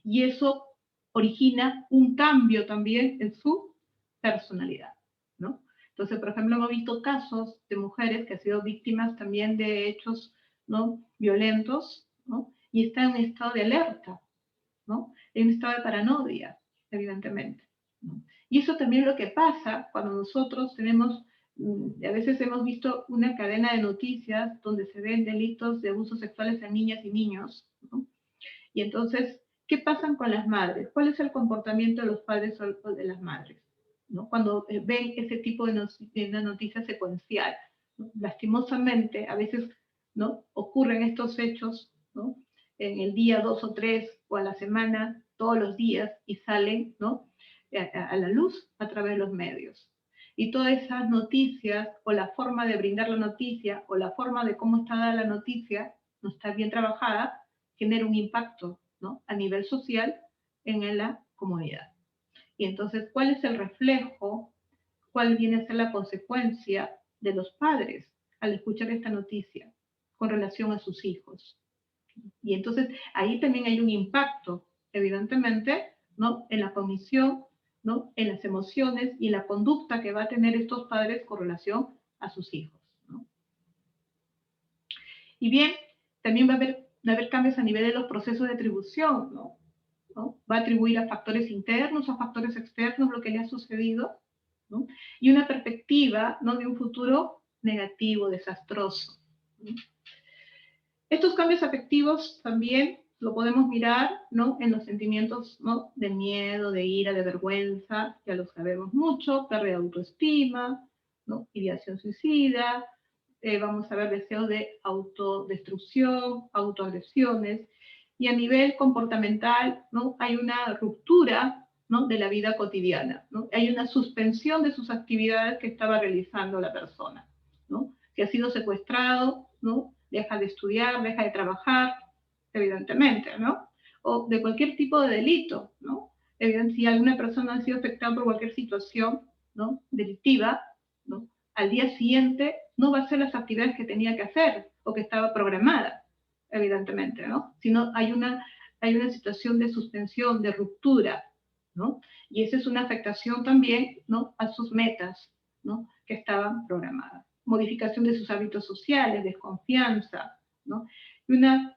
Y eso origina un cambio también en su personalidad, ¿no? Entonces, por ejemplo, hemos visto casos de mujeres que han sido víctimas también de hechos, ¿no?, violentos, ¿no?, y están en un estado de alerta, ¿no?, en un estado de paranoia, evidentemente, ¿no? Y eso también es lo que pasa cuando nosotros tenemos, a veces hemos visto una cadena de noticias donde se ven delitos de abusos sexuales a niñas y niños, ¿no? Y entonces, ¿qué pasa con las madres? ¿Cuál es el comportamiento de los padres o de las madres, ¿no? Cuando ven ese tipo de noticia secuencial, ¿no? Lastimosamente, a veces, ¿no?, ocurren estos hechos, ¿no?, en el día 2 o 3 o a la semana, todos los días, y salen, ¿no?, a la luz a través de los medios. Y todas esas noticias, o la forma de brindar la noticia, o la forma de cómo está dada la noticia, no está bien trabajada, genera un impacto, ¿no?, a nivel social en la comunidad. Y entonces, ¿cuál es el reflejo? ¿Cuál viene a ser la consecuencia de los padres al escuchar esta noticia con relación a sus hijos? Y entonces, ahí también hay un impacto, evidentemente, ¿no?, en la cognición, ¿no?, en las emociones y en la conducta que va a tener estos padres con relación a sus hijos, ¿no? Y bien, también va a haber cambios a nivel de los procesos de atribución, ¿no? Va a atribuir a factores internos, a factores externos lo que le ha sucedido, ¿no? Y una perspectiva, ¿no?, de un futuro negativo, desastroso, ¿no? Estos cambios afectivos también lo podemos mirar, ¿no?, en los sentimientos, ¿no?, de miedo, de ira, de vergüenza, ya lo sabemos mucho, pérdida de autoestima, ¿no?, ideación suicida, vamos a ver deseos de autodestrucción, autoagresiones, y a nivel comportamental, ¿no?, hay una ruptura, ¿no?, de la vida cotidiana, ¿no? Hay una suspensión de sus actividades que estaba realizando la persona, ¿no? Si ha sido secuestrado, ¿no?, deja de estudiar, deja de trabajar, evidentemente, ¿no? O de cualquier tipo de delito, ¿no? Si alguna persona ha sido afectada por cualquier situación, ¿no?, delictiva, ¿no?, al día siguiente no va a hacer las actividades que tenía que hacer o que estaba programada, evidentemente, ¿no? Sino hay una situación de suspensión, de ruptura, ¿no? Y esa es una afectación también, ¿no?, a sus metas, ¿no?, que estaban programadas. Modificación de sus hábitos sociales, desconfianza, ¿no? Y una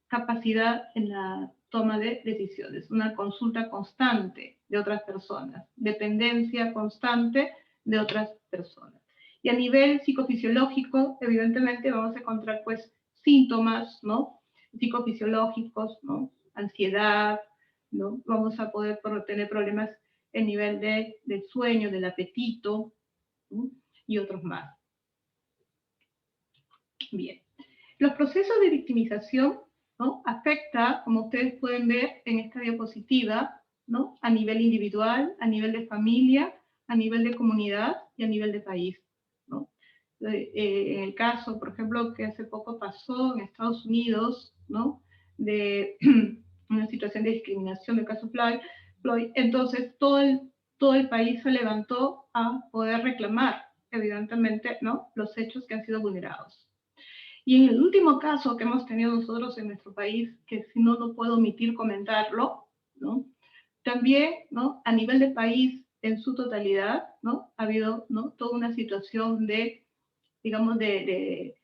capacidad en la toma de decisiones, una consulta constante de otras personas, dependencia constante de otras personas. Y a nivel psicofisiológico, evidentemente vamos a encontrar pues síntomas, ¿no?, psicofisiológicos, ¿no?, ansiedad, ¿no? Vamos a poder tener problemas en nivel del sueño, del apetito, ¿no?, y otros más. Bien. Los procesos de victimización, ¿no?, afecta, como ustedes pueden ver en esta diapositiva, ¿no?, a nivel individual, a nivel de familia, a nivel de comunidad y a nivel de país, ¿no? En el caso, por ejemplo, que hace poco pasó en Estados Unidos, ¿no?, de una situación de discriminación del caso Floyd, entonces todo el país se levantó a poder reclamar, evidentemente, ¿no?, los hechos que han sido vulnerados. Y en el último caso que hemos tenido nosotros en nuestro país, que si no, no puedo omitir comentarlo, ¿no?, también, ¿no?, a nivel de país en su totalidad, ¿no?, ha habido, ¿no?, toda una situación de, digamos, de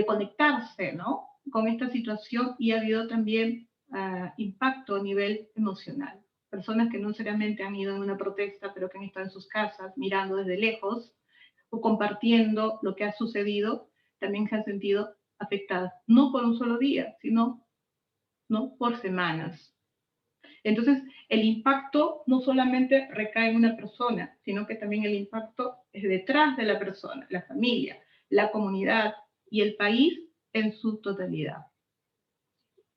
conectarse, ¿no?, con esta situación, y ha habido también impacto a nivel emocional. Personas que no necesariamente han ido en una protesta, pero que han estado en sus casas mirando desde lejos o compartiendo lo que ha sucedido, también se han sentido afectadas, no por un solo día, sino, ¿no?, por semanas. Entonces, el impacto no solamente recae en una persona, sino que también el impacto es detrás de la persona, la familia, la comunidad y el país en su totalidad.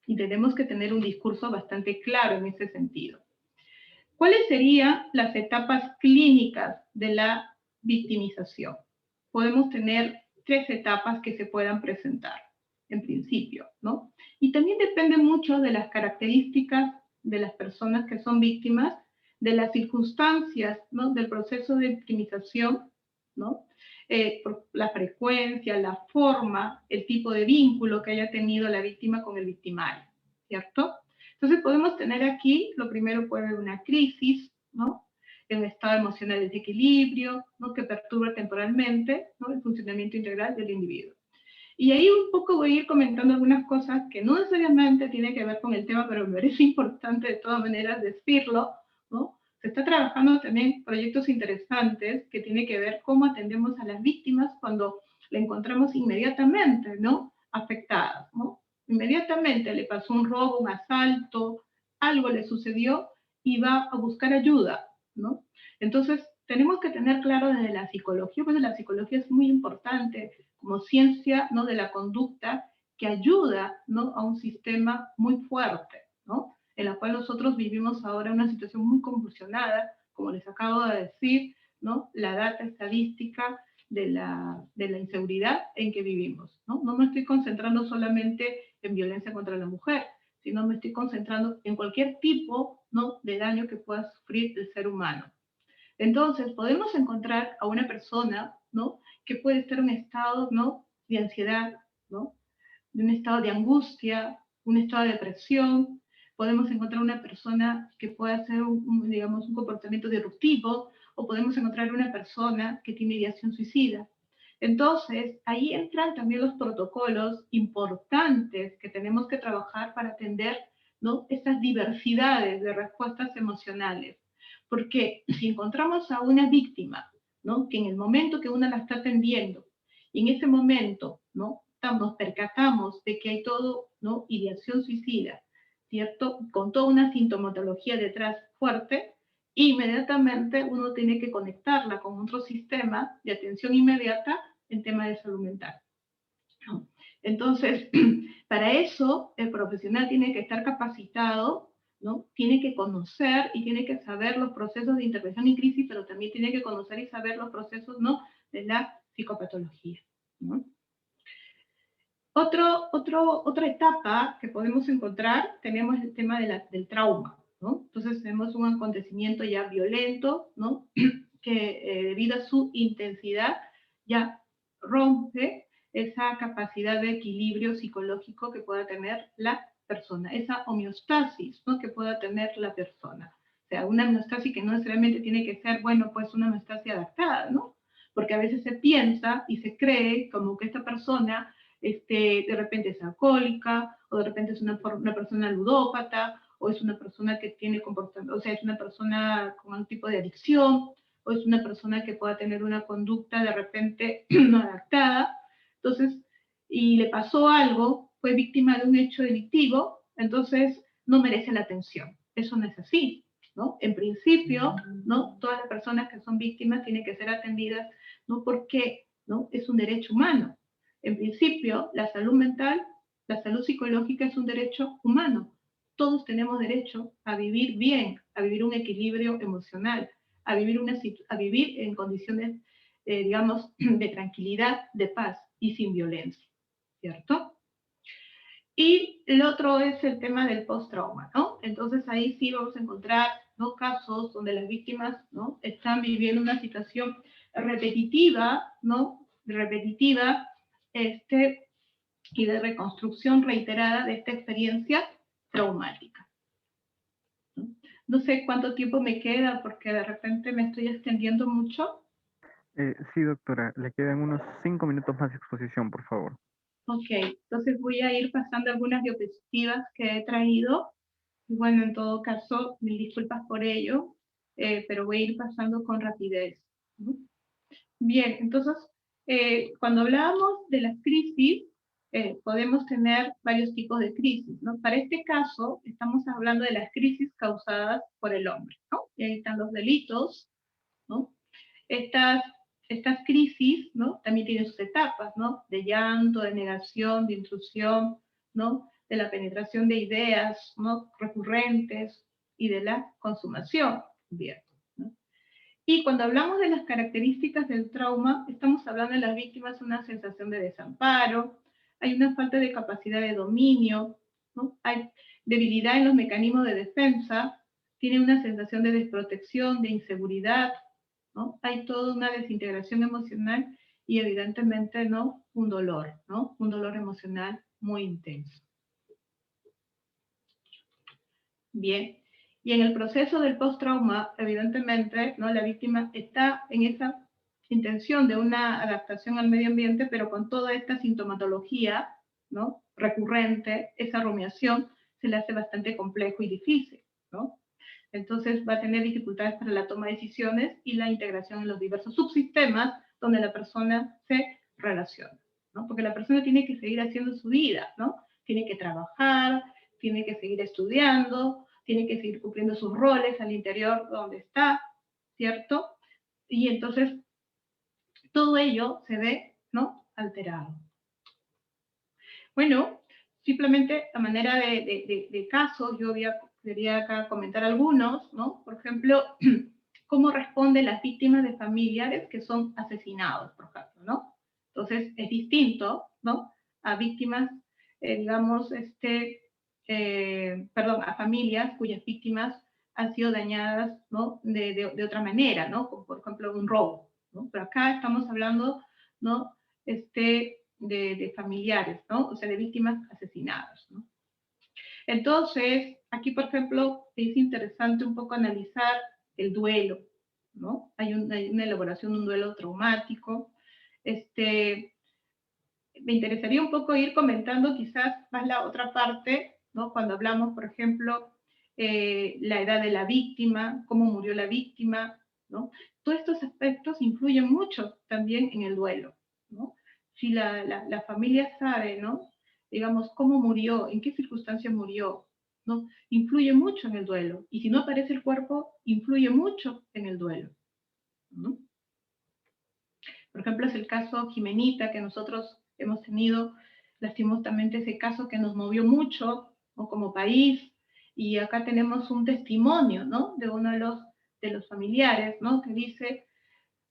Y tenemos que tener un discurso bastante claro en ese sentido. ¿Cuáles serían las etapas clínicas de la victimización? Podemos tener 3 etapas que se puedan presentar, en principio, ¿no? Y también depende mucho de las características de las personas que son víctimas, de las circunstancias, ¿no?, del proceso de victimización, ¿no? Por la frecuencia, la forma, el tipo de vínculo que haya tenido la víctima con el victimario, ¿cierto? Entonces podemos tener aquí, lo primero puede haber una crisis, ¿no?, en un estado emocional de desequilibrio, ¿no?, que perturba temporalmente, ¿no?, el funcionamiento integral del individuo. Y ahí un poco voy a ir comentando algunas cosas que no necesariamente tienen que ver con el tema, pero me parece importante de todas maneras decirlo, ¿no? Se está trabajando también proyectos interesantes que tienen que ver cómo atendemos a las víctimas cuando le encontramos inmediatamente, ¿no? Afectadas, ¿no? Inmediatamente le pasó un robo, un asalto, algo le sucedió y va a buscar ayuda, ¿no? Entonces, tenemos que tener claro desde la psicología, porque la psicología es muy importante como ciencia, ¿no? De la conducta que ayuda, ¿no? A un sistema muy fuerte, ¿no? En la cual nosotros vivimos ahora una situación muy convulsionada, como les acabo de decir, ¿no? La data estadística de la inseguridad en que vivimos, ¿no? No me estoy concentrando solamente en violencia contra la mujer, sino me estoy concentrando en cualquier tipo, ¿no? De daño que pueda sufrir el ser humano. Entonces, podemos encontrar a una persona, ¿no? Que puede estar en un estado, ¿no? De ansiedad, ¿no? De un estado de angustia, un estado de depresión. Podemos encontrar una persona que pueda hacer digamos, un comportamiento disruptivo, o podemos encontrar una persona que tiene ideación suicida. Entonces, ahí entran también los protocolos importantes que tenemos que trabajar para atender, ¿no? Estas diversidades de respuestas emocionales. Porque si encontramos a una víctima, ¿no? Que en el momento que una la está atendiendo, y en ese momento, ¿no? Nos percatamos de que hay todo, ¿no? Ideación suicida, ¿cierto? Con toda una sintomatología detrás fuerte, inmediatamente uno tiene que conectarla con otro sistema de atención inmediata en tema de salud mental, ¿no? Entonces, para eso el profesional tiene que estar capacitado, ¿no? Tiene que conocer y tiene que saber los procesos de intervención y crisis, pero también tiene que conocer y saber los procesos, ¿no? De la psicopatología, ¿no? Otra etapa que podemos encontrar, tenemos el tema del trauma, ¿no? Entonces tenemos un acontecimiento ya violento, ¿no? Que debido a su intensidad ya rompe esa capacidad de equilibrio psicológico que pueda tener la persona, esa homeostasis, ¿no? Que pueda tener la persona. O sea, una homeostasis que no necesariamente tiene que ser, bueno, pues una homeostasis adaptada, ¿no? Porque a veces se piensa y se cree como que esta persona de repente es alcohólica, o de repente es una persona ludópata, o es una persona que tiene comportamiento, o sea, es una persona con algún tipo de adicción, o es una persona que pueda tener una conducta de repente no adaptada. Entonces, y le pasó algo, fue víctima de un hecho delictivo, entonces no merece la atención. Eso no es así, ¿no? En principio, ¿no? Todas las personas que son víctimas tienen que ser atendidas, ¿no? Porque, ¿no? Es un derecho humano. En principio, la salud mental, la salud psicológica es un derecho humano. Todos tenemos derecho a vivir bien, a vivir un equilibrio emocional, a vivir en condiciones, digamos, de tranquilidad, de paz y sin violencia, ¿cierto? Y el otro es el tema del post-trauma, ¿no? Entonces ahí sí vamos a encontrar, ¿no? Casos donde las víctimas, ¿no? Están viviendo una situación repetitiva, ¿no? Repetitiva, y de reconstrucción reiterada de esta experiencia traumática. ¿No? No sé cuánto tiempo me queda porque de repente me estoy extendiendo mucho. Sí, doctora, le quedan unos 5 minutos más de exposición, por favor. Ok, entonces voy a ir pasando algunas diapositivas que he traído. Y bueno, en todo caso, mil disculpas por ello, pero voy a ir pasando con rapidez, ¿no? Bien, entonces, cuando hablábamos de las crisis, podemos tener varios tipos de crisis, ¿no? Para este caso, estamos hablando de las crisis causadas por el hombre, ¿no? Y ahí están los delitos, ¿no? Estas, estas crisis, ¿no? También tienen sus etapas, ¿no? De llanto, de negación, de intrusión, ¿no? De la penetración de ideas, ¿no? Recurrentes y de la consumación. Bien. Y cuando hablamos de las características del trauma, estamos hablando de las víctimas una sensación de desamparo, hay una falta de capacidad de dominio, ¿no? Hay debilidad en los mecanismos de defensa, tiene una sensación de desprotección, de inseguridad, ¿no? Hay toda una desintegración emocional y evidentemente, ¿no? Un dolor, ¿no? Un dolor emocional muy intenso. Bien. Y en el proceso del post-trauma, evidentemente, ¿no? La víctima está en esa intención de una adaptación al medio ambiente, pero con toda esta sintomatología, ¿no? Recurrente, esa rumiación se le hace bastante complejo y difícil, ¿no? Entonces va a tener dificultades para la toma de decisiones y la integración en los diversos subsistemas donde la persona se relaciona, ¿no? Porque la persona tiene que seguir haciendo su vida, ¿no? Tiene que trabajar, tiene que seguir estudiando, tiene que seguir cumpliendo sus roles al interior donde está, ¿cierto? Y entonces todo ello se ve, ¿no?, alterado. Bueno, simplemente a manera de casos, yo quería acá comentar algunos, ¿no? Por ejemplo, cómo responden las víctimas de familiares que son asesinados, por ejemplo, ¿no? Entonces, es distinto, ¿no?, a víctimas, digamos, perdón, a familias cuyas víctimas han sido dañadas, ¿no?, de otra manera, ¿no? Como por ejemplo un robo, ¿no? Pero acá estamos hablando, ¿no?, de familiares, ¿no? O sea, de víctimas asesinadas, ¿no? Entonces, aquí, por ejemplo, es interesante un poco analizar el duelo, ¿no? Hay una elaboración de un duelo traumático. Me interesaría un poco ir comentando quizás más la otra parte, ¿no? Cuando hablamos, por ejemplo, la edad de la víctima, cómo murió la víctima, ¿no? Todos estos aspectos influyen mucho también en el duelo, ¿no? Si la familia sabe, ¿no?, digamos, cómo murió, en qué circunstancias murió, ¿no?, influye mucho en el duelo. Y si no aparece el cuerpo, influye mucho en el duelo, ¿no? Por ejemplo, es el caso Jimenita, que nosotros hemos tenido lastimosamente ese caso que nos movió mucho, ¿no?, como país, y acá tenemos un testimonio, ¿no?, de uno de los familiares, ¿no?, que dice: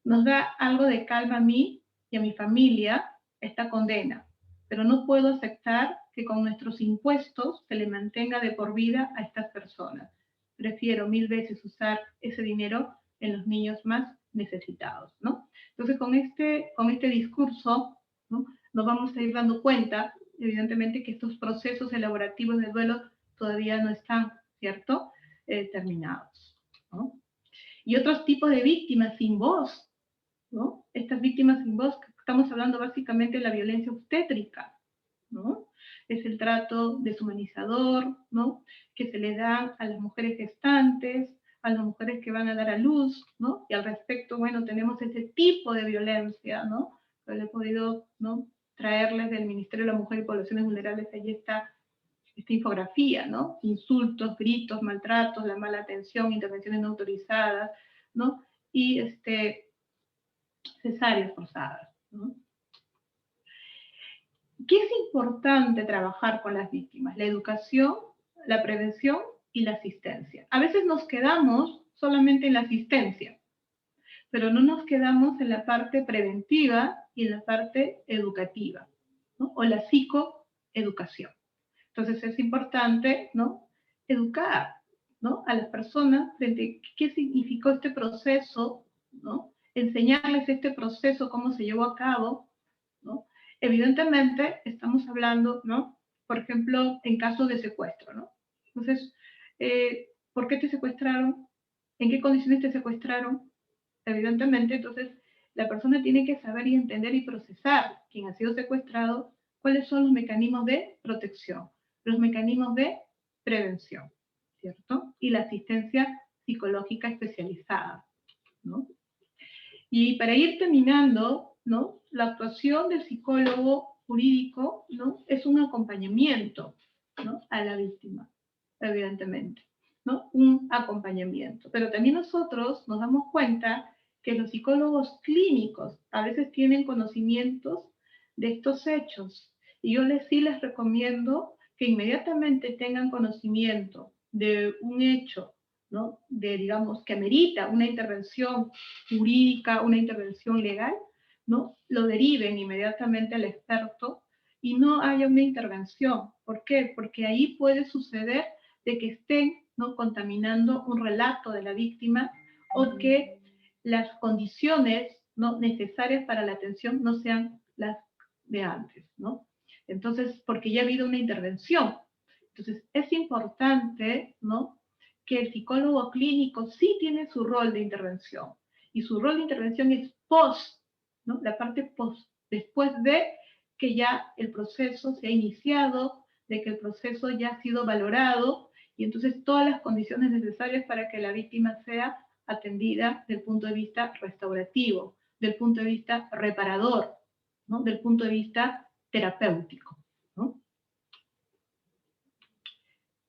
nos da algo de calma a mí y a mi familia esta condena, pero no puedo aceptar que con nuestros impuestos se le mantenga de por vida a estas personas. Prefiero 1000 veces usar ese dinero en los niños más necesitados, ¿no? Entonces, con este discurso, ¿no?, nos vamos a ir dando cuenta, evidentemente, que estos procesos elaborativos del duelo todavía no están, ¿cierto?, terminados, ¿no? Y otros tipos de víctimas sin voz, ¿no? Estas víctimas sin voz, estamos hablando básicamente de la violencia obstétrica, ¿no? Es el trato deshumanizador, ¿no?, que se le da a las mujeres gestantes, a las mujeres que van a dar a luz, ¿no? Y al respecto, bueno, tenemos ese tipo de violencia, ¿no? Que le he podido, ¿no?, traerles del Ministerio de la Mujer y Poblaciones Vulnerables, ahí está esta infografía, ¿no? Insultos, gritos, maltratos, la mala atención, intervenciones no autorizadas, ¿no? Y cesáreas forzadas, ¿no? ¿Qué es importante trabajar con las víctimas? La educación, la prevención y la asistencia. A veces nos quedamos solamente en la asistencia, pero no nos quedamos en la parte preventiva y en la parte educativa, ¿no?, o la psicoeducación. Entonces es importante, ¿no?, educar, ¿no?, a las personas frente a qué significó este proceso, ¿no?, enseñarles este proceso, cómo se llevó a cabo, ¿no? Evidentemente estamos hablando, ¿no?, por ejemplo, en casos de secuestro, ¿no? Entonces, ¿por qué te secuestraron? ¿En qué condiciones te secuestraron? Evidentemente, entonces, la persona tiene que saber y entender y procesar, quien ha sido secuestrado, cuáles son los mecanismos de protección, los mecanismos de prevención, ¿cierto? Y la asistencia psicológica especializada, ¿no? Y para ir terminando, ¿no?, la actuación del psicólogo jurídico, ¿no?, es un acompañamiento, ¿no?, a la víctima, evidentemente, ¿no? Un acompañamiento. Pero también nosotros nos damos cuenta que los psicólogos clínicos a veces tienen conocimientos de estos hechos. Y yo sí les recomiendo que inmediatamente tengan conocimiento de un hecho, ¿no?, de, digamos, que amerita una intervención jurídica, una intervención legal, ¿no?, lo deriven inmediatamente al experto y no haya una intervención. ¿Por qué? Porque ahí puede suceder de que estén, ¿no?, contaminando un relato de la víctima o que las condiciones, ¿no?, necesarias para la atención no sean las de antes, ¿no? Entonces, porque ya ha habido una intervención. Entonces, es importante, ¿no?, que el psicólogo clínico sí tiene su rol de intervención. Y su rol de intervención es post, ¿no?, la parte post, después de que ya el proceso se ha iniciado, de que el proceso ya ha sido valorado Y entonces todas las condiciones necesarias para que la víctima sea atendida desde el punto de vista restaurativo, del punto de vista reparador, ¿no? Del punto de vista terapéutico, ¿no?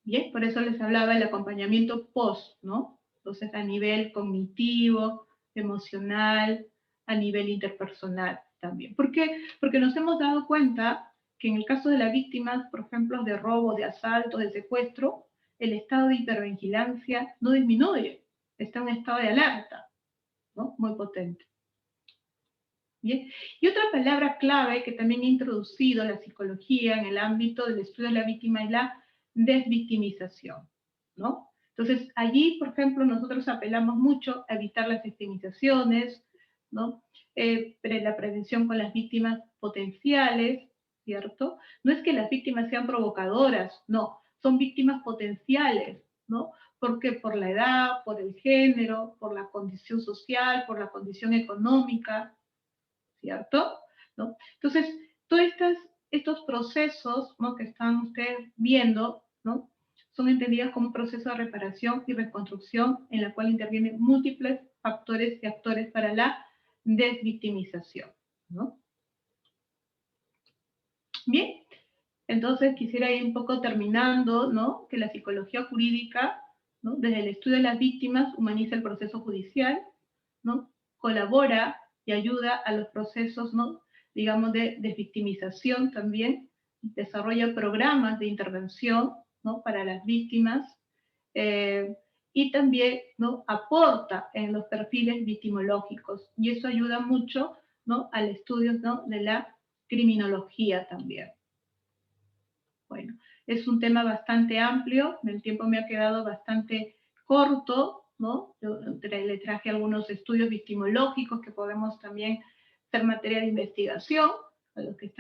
Bien, por eso les hablaba del acompañamiento post, ¿no? Entonces a nivel cognitivo, emocional, a nivel interpersonal también. ¿Por qué? Porque nos hemos dado cuenta que en el caso de las víctimas, por ejemplo, de robo, de asalto, de secuestro, el estado de hipervigilancia no disminuye, está en un estado de alerta, ¿no? Muy potente. Bien. Y otra palabra clave que también ha introducido la psicología en el ámbito del estudio de la víctima es la desvictimización, ¿no? Entonces, allí, por ejemplo, nosotros apelamos mucho a evitar las victimizaciones, ¿no? La prevención con las víctimas potenciales, ¿cierto? No es que las víctimas sean provocadoras, no, son víctimas potenciales, ¿no? Porque por la edad, por el género, por la condición social, por la condición económica, ¿cierto? ¿No? Entonces, todos estos procesos, ¿no?, que están ustedes viendo, ¿no?, son entendidas como un proceso de reparación y reconstrucción en la cual intervienen múltiples factores y actores para la desvictimización, ¿no? Bien, entonces quisiera ir un poco terminando, ¿no?, que la psicología jurídica, ¿no?, desde el estudio de las víctimas, humaniza el proceso judicial, ¿no?, colabora y ayuda a los procesos, ¿no?, digamos, de desvictimización también, desarrolla programas de intervención, ¿no?, para las víctimas, y también, ¿no?, aporta en los perfiles victimológicos, y eso ayuda mucho, ¿no?, al estudio, ¿no?, de la criminología también. Bueno, es un tema bastante amplio, el tiempo me ha quedado bastante corto, ¿no? Yo le traje algunos estudios victimológicos que podemos también ser materia de investigación, a los que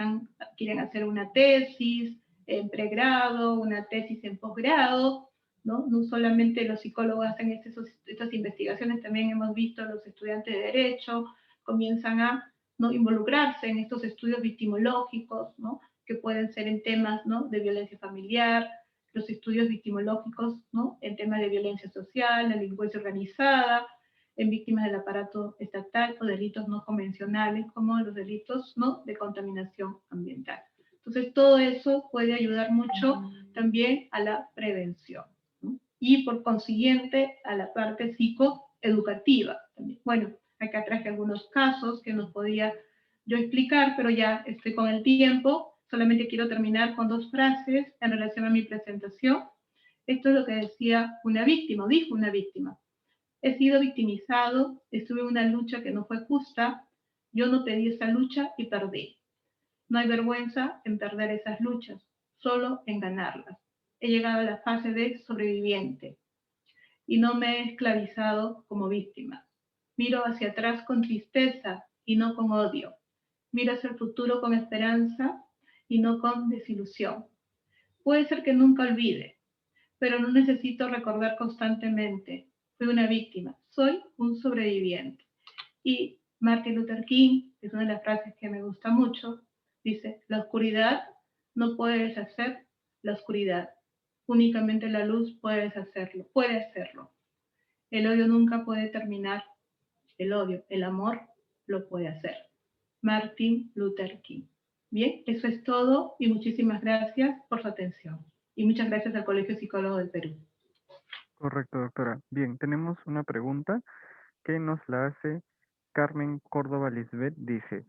quieren hacer una tesis en pregrado, una tesis en posgrado, ¿no? No solamente los psicólogos hacen estas investigaciones, también hemos visto a los estudiantes de Derecho comienzan a, ¿no?, involucrarse en estos estudios victimológicos, ¿no?, que pueden ser en temas, ¿no?, de violencia familiar, los estudios victimológicos, ¿no?, en temas de violencia social, la delincuencia organizada, en víctimas del aparato estatal o delitos no convencionales como los delitos, ¿no?, de contaminación ambiental. Entonces, todo eso puede ayudar mucho también a la prevención, ¿no?, y por consiguiente a la parte psicoeducativa también. Bueno, acá traje algunos casos que nos podía yo explicar, pero ya estoy con el tiempo. Solamente quiero terminar con 2 frases en relación a mi presentación. Esto es lo que decía una víctima, dijo una víctima. He sido victimizado, estuve en una lucha que no fue justa, yo no pedí esa lucha y perdí. No hay vergüenza en perder esas luchas, solo en ganarlas. He llegado a la fase de sobreviviente y no me he esclavizado como víctima. Miro hacia atrás con tristeza y no con odio. Miro hacia el futuro con esperanza y no con desilusión. Puede ser que nunca olvide, pero no necesito recordar constantemente. Fui una víctima, soy un sobreviviente. Y Martin Luther King, que es una de las frases que me gusta mucho, dice, la oscuridad no puede deshacer la oscuridad, únicamente la luz puede deshacerlo, puede hacerlo. El odio nunca puede terminar el odio, el amor lo puede hacer. Martin Luther King. Bien, eso es todo y muchísimas gracias por su atención. Y muchas gracias al Colegio Psicólogo del Perú. Correcto, doctora. Bien, tenemos una pregunta que nos la hace Carmen Córdoba Lisbeth. Dice,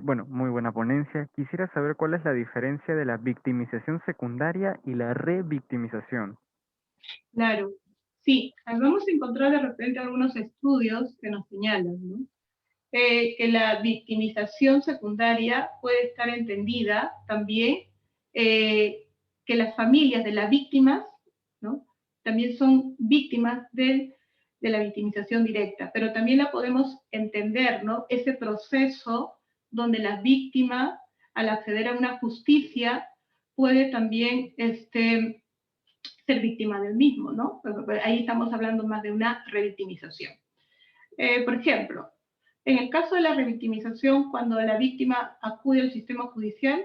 bueno, muy buena ponencia. Quisiera saber cuál es la diferencia de la victimización secundaria y la revictimización. Claro, sí, vamos a encontrar de repente algunos estudios que nos señalan, ¿no?, que la victimización secundaria puede estar entendida también, que las familias de las víctimas, ¿no?, también son víctimas de la victimización directa, pero también la podemos entender, ¿no?, ese proceso donde la víctima, al acceder a una justicia, puede también ser víctima del mismo, ¿no? Ahí estamos hablando más de una revictimización. Por ejemplo, en el caso de la revictimización, cuando la víctima acude al sistema judicial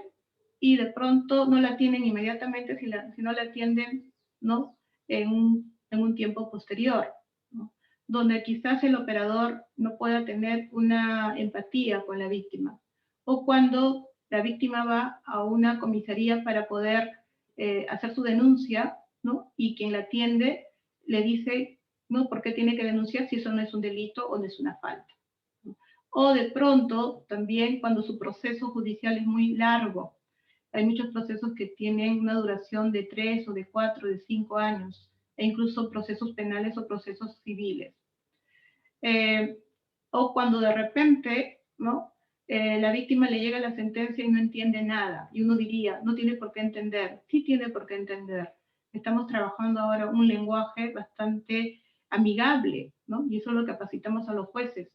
y de pronto no la atienden inmediatamente, si no la atienden, ¿no?, en un tiempo posterior, ¿no? Donde quizás el operador no pueda tener una empatía con la víctima, o cuando la víctima va a una comisaría para poder hacer su denuncia, ¿no? Y quien la atiende le dice, no, ¿por qué tiene que denunciar si eso no es un delito o no es una falta? O de pronto, también cuando su proceso judicial es muy largo, hay muchos procesos que tienen una duración de 3 o de 4, de 5 años, e incluso procesos penales o procesos civiles. Eh, o cuando de repente, ¿no? La víctima le llega la sentencia y no entiende nada, y uno diría, no tiene por qué entender. Sí tiene por qué entender. Estamos trabajando ahora un lenguaje bastante amigable, ¿no? Y eso es lo que capacitamos a los jueces.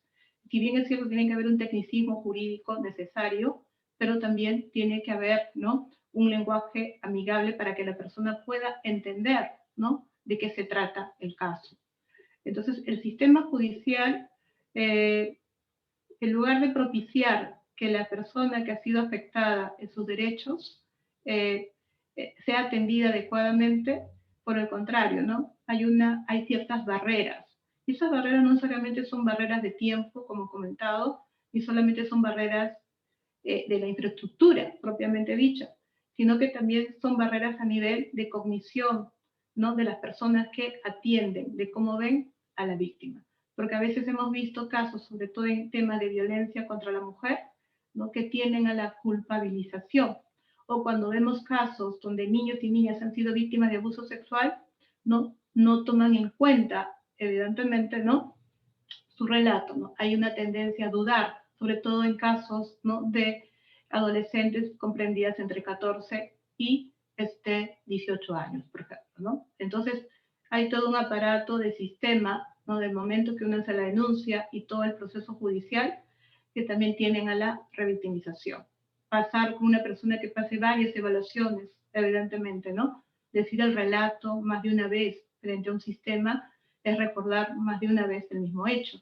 Si bien es cierto, tiene que haber un tecnicismo jurídico necesario, pero también tiene que haber, ¿no? Un lenguaje amigable para que la persona pueda entender, ¿no? De qué se trata el caso. Entonces, el sistema judicial, en lugar de propiciar que la persona que ha sido afectada en sus derechos sea atendida adecuadamente, por el contrario, ¿no? Hay ciertas barreras. Y esas barreras no solamente son barreras de tiempo, como comentado, ni solamente son barreras de la infraestructura propiamente dicha, sino que también son barreras a nivel de cognición, ¿no? De las personas que atienden, de cómo ven a la víctima. Porque a veces hemos visto casos, sobre todo en temas de violencia contra la mujer, ¿no? Que tienden a la culpabilización. O cuando vemos casos donde niños y niñas han sido víctimas de abuso sexual, no toman en cuenta, evidentemente, ¿no? Su relato, ¿no? Hay una tendencia a dudar, sobre todo en casos, ¿no? De adolescentes comprendidas entre 14 y 18 años, por ejemplo, ¿no? Entonces, hay todo un aparato de sistema, ¿no? Del momento que uno hace la denuncia y todo el proceso judicial, que también tienen a la revictimización. Pasar con una persona que pase varias evaluaciones, evidentemente, ¿no? Decir el relato más de una vez frente a un sistema es recordar más de una vez el mismo hecho.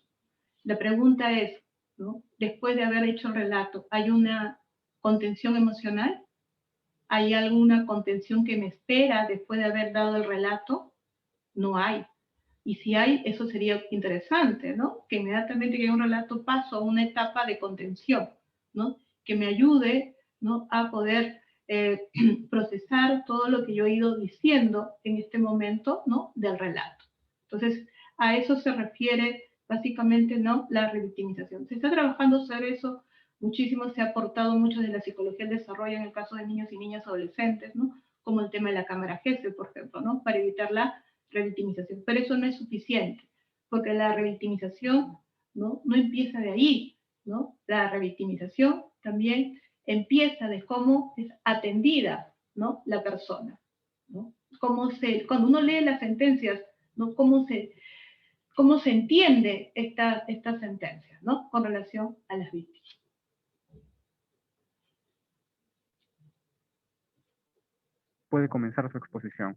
La pregunta es, ¿no? Después de haber hecho el relato, ¿hay una contención emocional? ¿Hay alguna contención que me espera después de haber dado el relato? No hay. Y si hay, eso sería interesante, ¿no? Que inmediatamente que hay un relato paso a una etapa de contención, ¿no? Que me ayude, ¿no? A poder procesar todo lo que yo he ido diciendo en este momento, ¿no? Del relato. Entonces, a eso se refiere básicamente, ¿no? La revictimización. Se está trabajando sobre eso muchísimo, se ha aportado mucho de la psicología del desarrollo en el caso de niños y niñas adolescentes, ¿no? Como el tema de la cámara GESEL, por ejemplo, ¿no? Para evitar la revictimización. Pero eso no es suficiente, porque la revictimización no empieza de ahí, ¿no? La revictimización también empieza de cómo es atendida, ¿no? La persona, ¿no? Cuando uno lee las sentencias, ¿no? Cómo se entiende esta sentencia, ¿no? Con relación a las víctimas. Puede comenzar su exposición.